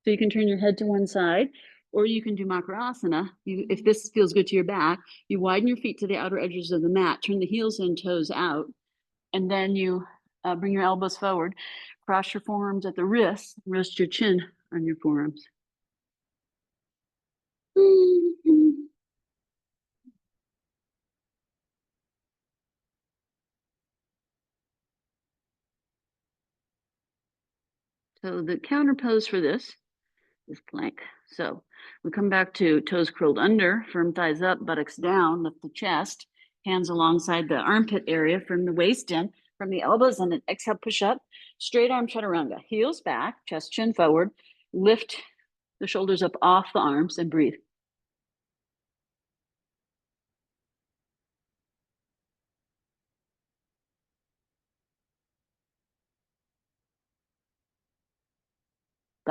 So you can turn your head to one side, or you can do Makarasana. If this feels good to your back, you widen your feet to the outer edges of the mat, turn the heels and toes out, and then you bring your elbows forward, cross your forearms at the wrists, rest your chin on your forearms. So the counter pose for this is plank. So we come back to toes curled under, firm thighs up, buttocks down, lift the chest, hands alongside the armpit area, from the waist in, from the elbows, and then exhale, push up, straight arm chaturanga, heels back, chest chin forward, lift the shoulders up off the arms and breathe.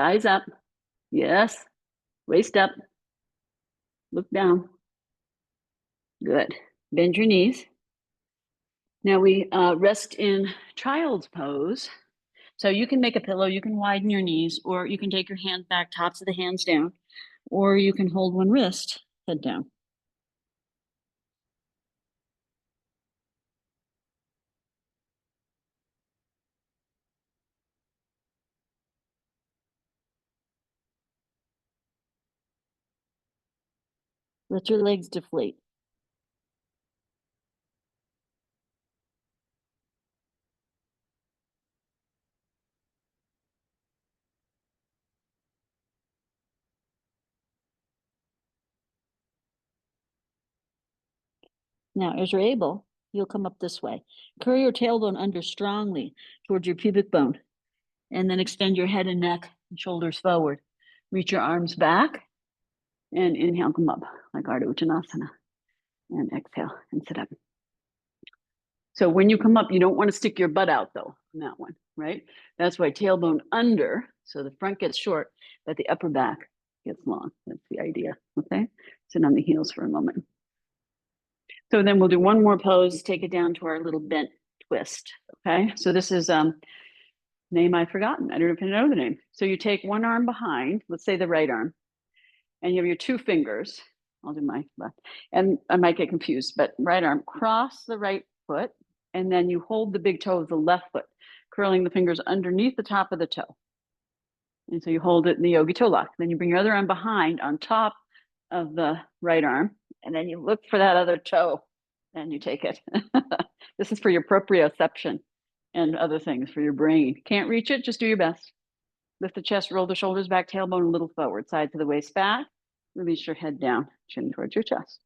Thighs up. Yes. Waist up. Look down. Good. Bend your knees. Now we rest in child's pose. So you can make a pillow, you can widen your knees, or you can take your hands back, tops of the hands down, or you can hold one wrist, head down. Let your legs deflate. Now, as you're able, you'll come up this way. Curl your tailbone under strongly towards your pubic bone, and then extend your head and neck and shoulders forward. Reach your arms back, and inhale, come up like Ardha Uttanasana, and exhale and sit up. So when you come up, you don't want to stick your butt out though, on that one, right? That's why tailbone under, so the front gets short, but the upper back gets long. That's the idea, okay? Sit on the heels for a moment. So then we'll do one more pose, take it down to our little bent twist, okay? So this is name I've forgotten. I don't know if you know the name. So you take one arm behind, let's say the right arm, and you have your two fingers. I'll do my left. And I might get confused, but right arm, cross the right foot, and then you hold the big toe of the left foot, curling the fingers underneath the top of the toe. And so you hold it in the yogi toe lock. Then you bring your other arm behind on top of the right arm, and then you look for that other toe and you take it. This is for your proprioception and other things for your brain. Can't reach it, just do your best. Lift the chest, roll the shoulders back, tailbone a little forward, side to the waist back. Release your head down, chin towards your chest.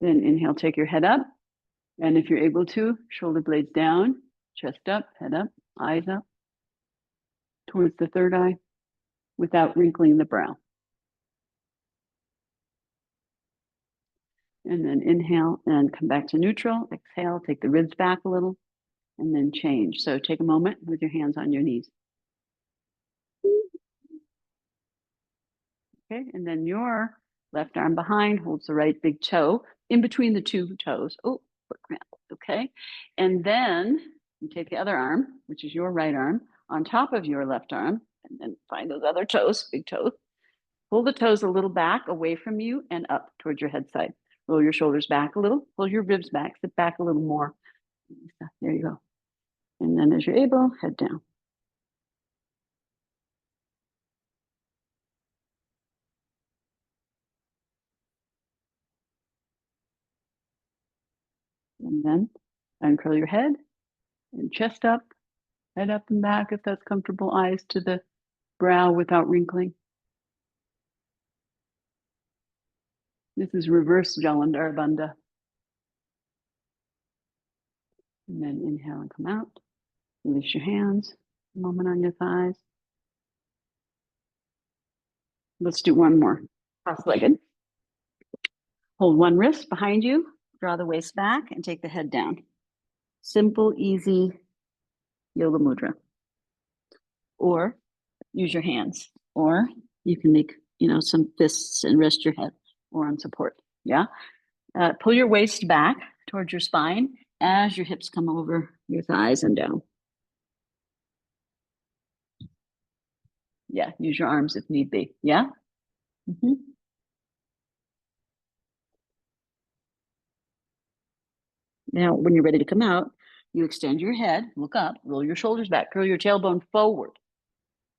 Then inhale, take your head up. And if you're able to, shoulder blades down, chest up, head up, eyes up, towards the third eye, without wrinkling the brow. And then inhale and come back to neutral. Exhale, take the ribs back a little, and then change. So take a moment with your hands on your knees. Okay, and then your left arm behind holds the right big toe in between the two toes. Oh, foot cramp. Okay, and then you take the other arm, which is your right arm, on top of your left arm, and then find those other toes, big toes. Pull the toes a little back away from you and up towards your head side. Roll your shoulders back a little, pull your ribs back, sit back a little more. There you go. And then as you're able, head down. And then uncurl your head and chest up, head up and back if that's comfortable, eyes to the brow without wrinkling. This is reverse Jalandhar Bandha. And then inhale and come out. Release your hands, a moment on your thighs. Let's do one more. Cross-legged. Hold one wrist behind you, draw the waist back, and take the head down. Simple, easy yoga mudra. Or use your hands. Or you can make, some fists and rest your head or on support. Yeah. Pull your waist back towards your spine as your hips come over your thighs and down. Yeah, use your arms if need be. Yeah. Mm-hmm. Now, when you're ready to come out, you extend your head, look up, roll your shoulders back, curl your tailbone forward,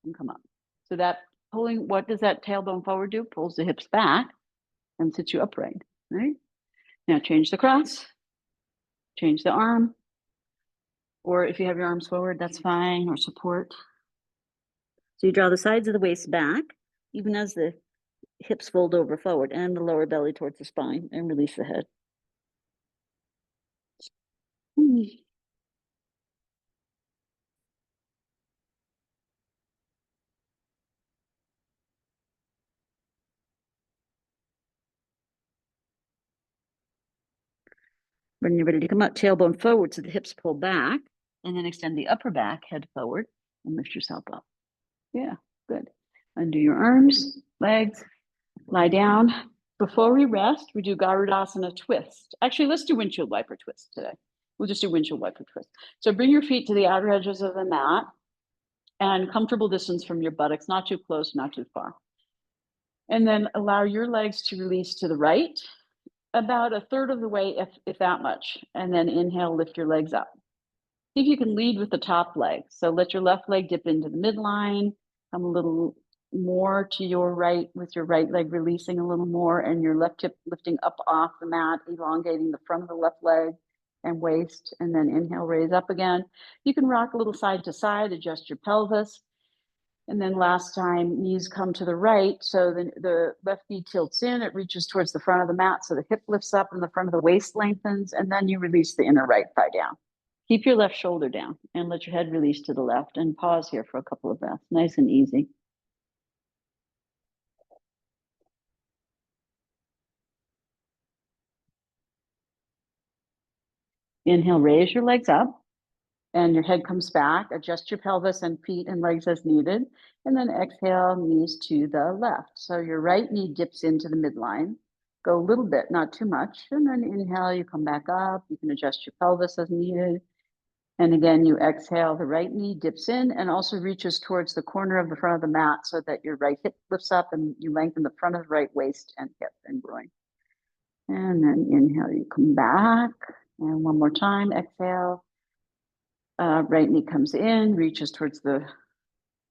and come up. So that pulling, what does that tailbone forward do? Pulls the hips back and sits you upright, right? Now change the cross, change the arm, or if you have your arms forward, that's fine, or support. So you draw the sides of the waist back, even as the hips fold over forward, and the lower belly towards the spine, and release the head. When you're ready to come up, tailbone forward so the hips pull back, and then extend the upper back, head forward, and lift yourself up. Yeah, good. Undo your arms, legs, lie down. Before we rest, we do Garudasana twist. Actually, let's do windshield wiper twist today. We'll just do windshield wiper twist. So bring your feet to the outer edges of the mat and comfortable distance from your buttocks, not too close, not too far. And then allow your legs to release to the right, about a third of the way, if that much. And then inhale, lift your legs up. See if you can lead with the top leg. So let your left leg dip into the midline, come a little more to your right with your right leg releasing a little more, and your left hip lifting up off the mat, elongating the front of the left leg and waist, and then inhale, raise up again. You can rock a little side to side, adjust your pelvis. And then last time, knees come to the right. So the left knee tilts in, it reaches towards the front of the mat. So the hip lifts up and the front of the waist lengthens, and then you release the inner right thigh down. Keep your left shoulder down and let your head release to the left, and pause here for a couple of breaths. Nice and easy. Inhale, raise your legs up and your head comes back. Adjust your pelvis and feet and legs as needed. And then exhale, knees to the left. So your right knee dips into the midline. Go a little bit, not too much. And then inhale, you come back up. You can adjust your pelvis as needed. And again, you exhale, the right knee dips in and also reaches towards the corner of the front of the mat so that your right hip lifts up and you lengthen the front of the right waist and hip and groin. And then inhale, you come back. And one more time, exhale. Right knee comes in, reaches towards the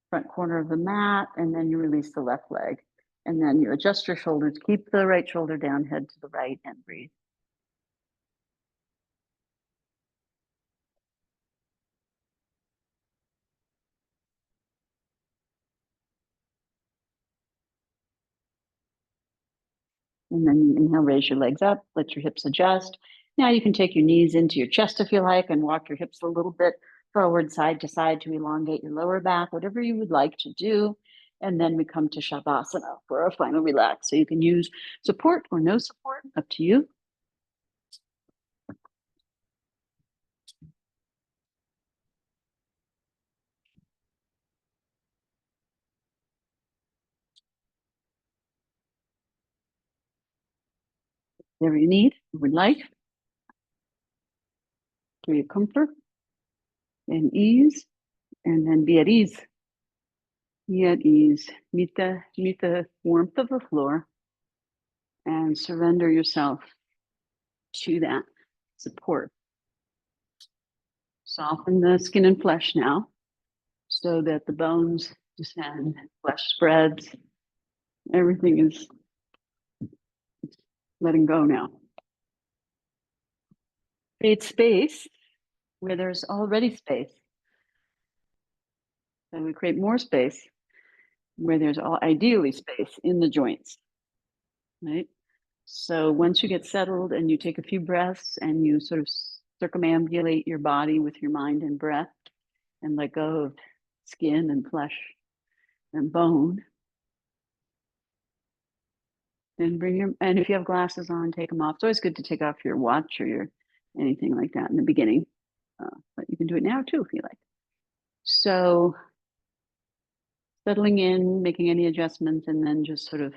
front corner of the mat, and then you release the left leg. And then you adjust your shoulders, keep the right shoulder down, head to the right, and breathe. And then you inhale, raise your legs up, let your hips adjust. Now you can take your knees into your chest if you like and walk your hips a little bit forward, side to side to elongate your lower back, whatever you would like to do. And then we come to Shavasana for a final relax. So you can use support or no support, up to you. Whatever you need, would like, for your comfort and ease, and then be at ease. Be at ease. Meet the warmth of the floor and surrender yourself to that support. Soften the skin and flesh now so that the bones descend, flesh spreads. Everything is letting go now. Create space where there's already space. And we create more space where there's ideally space in the joints, right? So once you get settled and you take a few breaths and you sort of circumambulate your body with your mind and breath and let go of skin and flesh and bone, then and if you have glasses on, take them off. It's always good to take off your watch or your anything like that in the beginning, but you can do it now too if you like. So settling in, making any adjustments, and then just sort of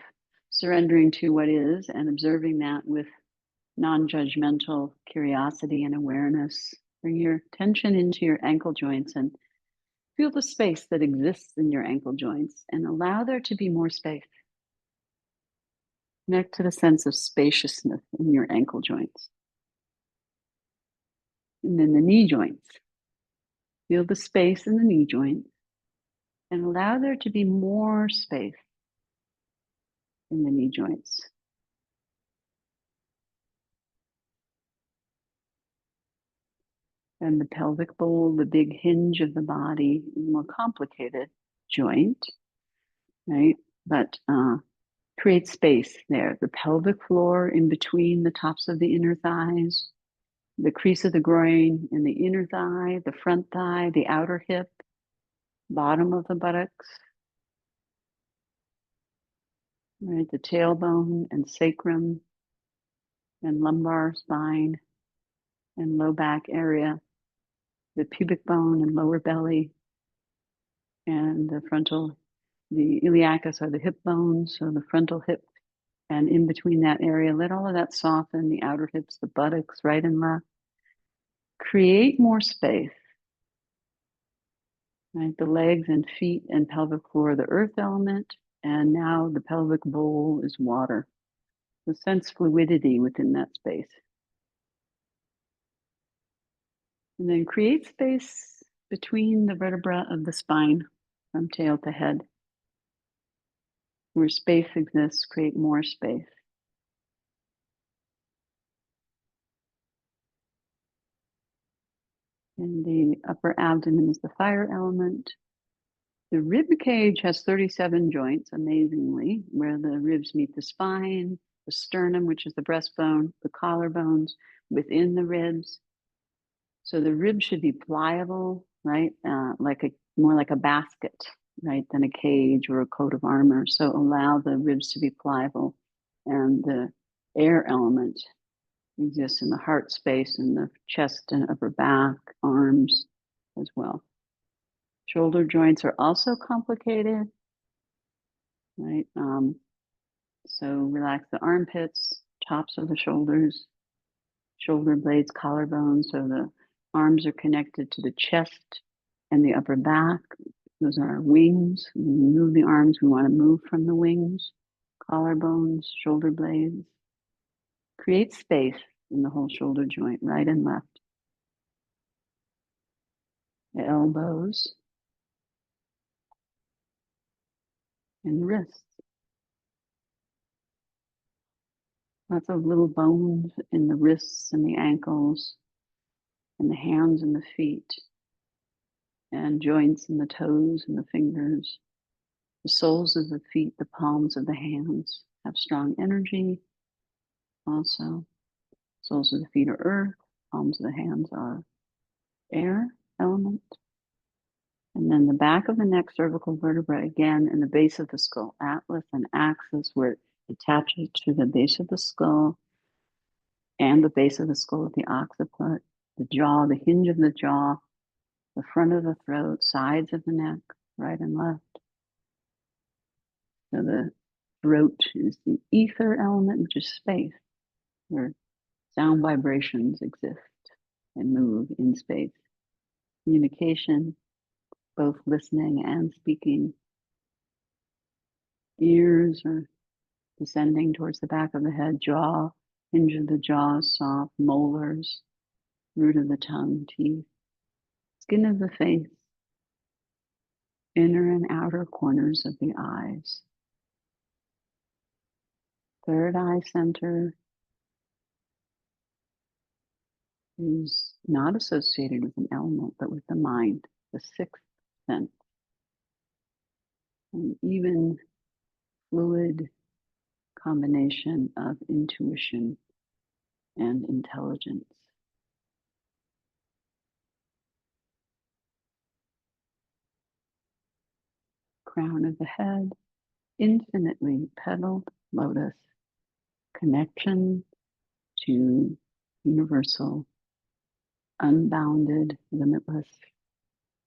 surrendering to what is and observing that with non-judgmental curiosity and awareness. Bring your attention into your ankle joints and feel the space that exists in your ankle joints and allow there to be more space. Connect to the sense of spaciousness in your ankle joints. And then the knee joints. Feel the space in the knee joints and allow there to be more space in the knee joints. And the pelvic bowl, the big hinge of the body, is a more complicated joint, right? But create space there. The pelvic floor in between the tops of the inner thighs, the crease of the groin in the inner thigh, the front thigh, the outer hip, bottom of the buttocks, right? The tailbone and sacrum and lumbar spine. and low back area, the pubic bone and lower belly, and the iliacus are the hip bones, so the frontal hip, and in between that area, let all of that soften, the outer hips, the buttocks, right and left. Create more space, right? The legs and feet and pelvic floor, the earth element, and now the pelvic bowl is water. So sense fluidity within that space. And then create space between the vertebra of the spine from tail to head. Where space exists, create more space. And the upper abdomen is the fire element. The rib cage has 37 joints, amazingly, where the ribs meet the spine, the sternum, which is the breastbone, the collarbones within the ribs. So the rib should be pliable, right? More like a basket, right, than a cage or a coat of armor. So allow the ribs to be pliable, and the air element exists in the heart space and the chest and upper back, arms as well. Shoulder joints are also complicated, right? So relax the armpits, tops of the shoulders, shoulder blades, collarbones. So the arms are connected to the chest and the upper back. Those are our wings. When we move the arms, we want to move from the wings, collarbones, shoulder blades. Create space in the whole shoulder joint, right and left. The elbows and the wrists. Lots of little bones in the wrists and the ankles and the hands and the feet, and joints in the toes and the fingers. The soles of the feet, the palms of the hands have strong energy. Also, soles of the feet are earth, palms of the hands are air element. And then the back of the neck, cervical vertebra, again, and the base of the skull, atlas and axis, where it attaches to the base of the skull and the base of the skull at the occiput, the jaw, the hinge of the jaw, the front of the throat, sides of the neck, right and left. So the throat is the ether element, which is space, where sound vibrations exist and move in space. Communication, both listening and speaking. Ears are descending towards the back of the head, jaw, hinge of the jaw, soft, molars, root of the tongue, teeth, skin of the face, inner and outer corners of the eyes. Third eye center is not associated with an element, but with the mind, the sixth sense, an even fluid combination of intuition and intelligence. Crown of the head, infinitely petaled lotus, connection to universal, unbounded, limitless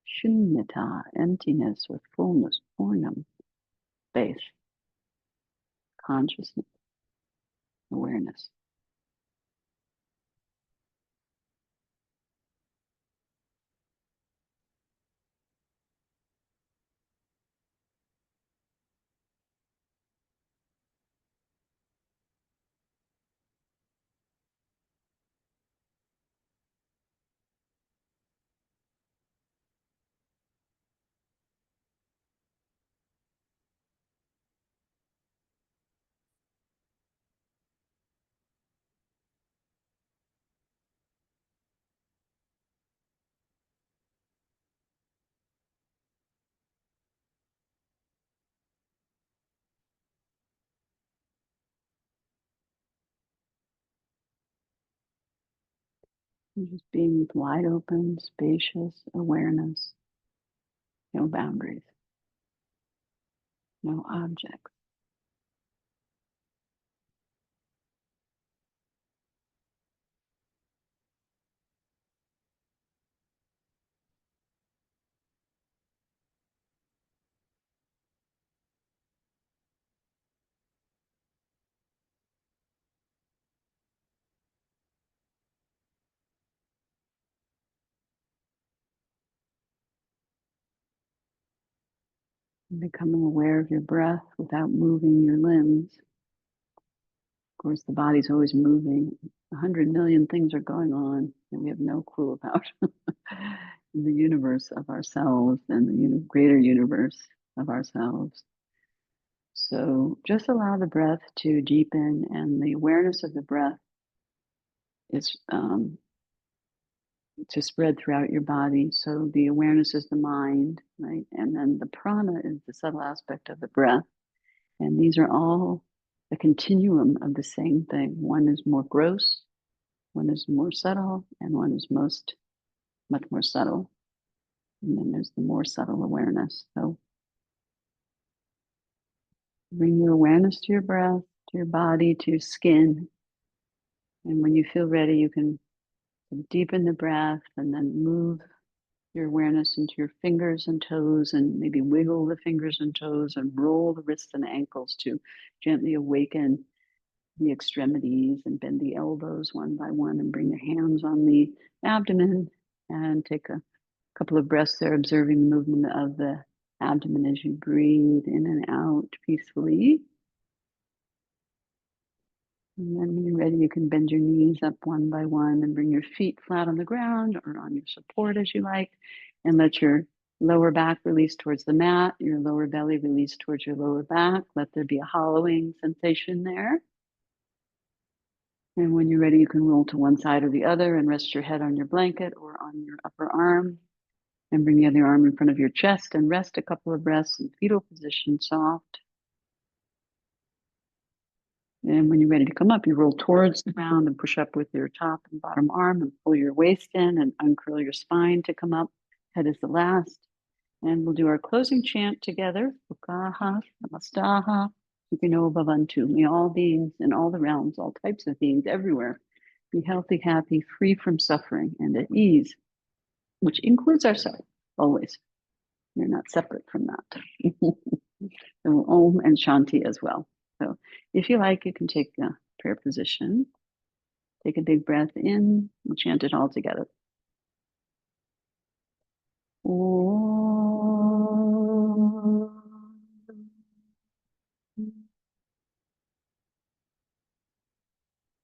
shunyata, emptiness or fullness, purnam, space, consciousness, awareness. And just being with wide open, spacious awareness, no boundaries, no objects. Becoming aware of your breath without moving your limbs. Of course, the body's always moving. 100 million things are going on that we have no clue about in the universe of ourselves and the greater universe of ourselves. So just allow the breath to deepen, and the awareness of the breath is to spread throughout your body. So the awareness is the mind, right? And then the prana is the subtle aspect of the breath. And these are all the continuum of the same thing. One is more gross, one is more subtle, and one is much more subtle. And then there's the more subtle awareness. So bring your awareness to your breath, to your body, to your skin. And when you feel ready, you can deepen the breath and then move your awareness into your fingers and toes, and maybe wiggle the fingers and toes and roll the wrists and ankles to gently awaken the extremities, and bend the elbows one by one and bring the hands on the abdomen, and take a couple of breaths there, observing the movement of the abdomen as you breathe in and out peacefully. And then when you're ready, you can bend your knees up one by one and bring your feet flat on the ground or on your support as you like, and let your lower back release towards the mat, your lower belly release towards your lower back. Let there be a hollowing sensation there. And when you're ready, you can roll to one side or the other and rest your head on your blanket or on your upper arm, and bring the other arm in front of your chest and rest a couple of breaths in fetal position, soft. And when you're ready to come up, you roll towards the ground and push up with your top and bottom arm and pull your waist in and uncurl your spine to come up. Head is the last. And we'll do our closing chant together. Ukaha, Namastaha, Sukhino Bhavantu. May all beings in all the realms, all types of beings everywhere, be healthy, happy, free from suffering, and at ease, which includes ourselves always. We're not separate from that. So Om and Shanti as well. So if you like, you can take a prayer position. Take a big breath in. We'll chant it all together. Om.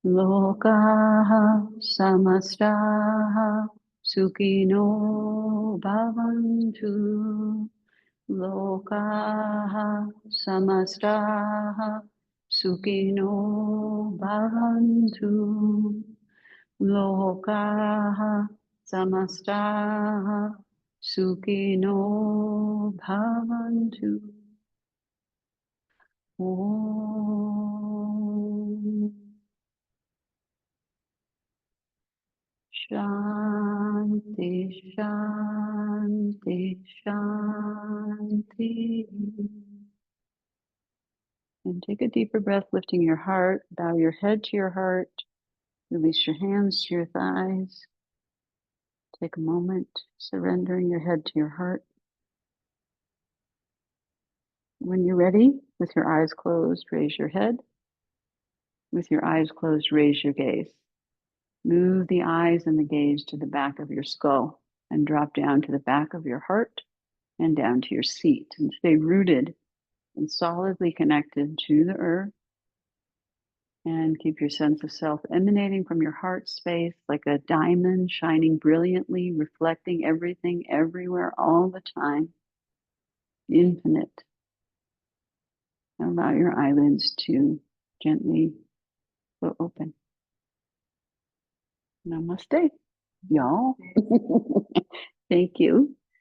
Lokaha samastaha sukhino bhavantu. Lokaha samastaha sukhino bhavantu. Lokaha samastaha sukhino bhavantu. Om Shanti, Shanti, Shanti. And take a deeper breath, lifting your heart. Bow your head to your heart. Release your hands to your thighs. Take a moment, surrendering your head to your heart. When you're ready, with your eyes closed, raise your head. With your eyes closed, raise your gaze. Move the eyes and the gaze to the back of your skull and drop down to the back of your heart and down to your seat, and stay rooted and solidly connected to the earth. And keep your sense of self emanating from your heart space like a diamond, shining brilliantly, reflecting everything, everywhere, all the time. Infinite. And allow your eyelids to gently go open. Namaste, y'all. Thank you.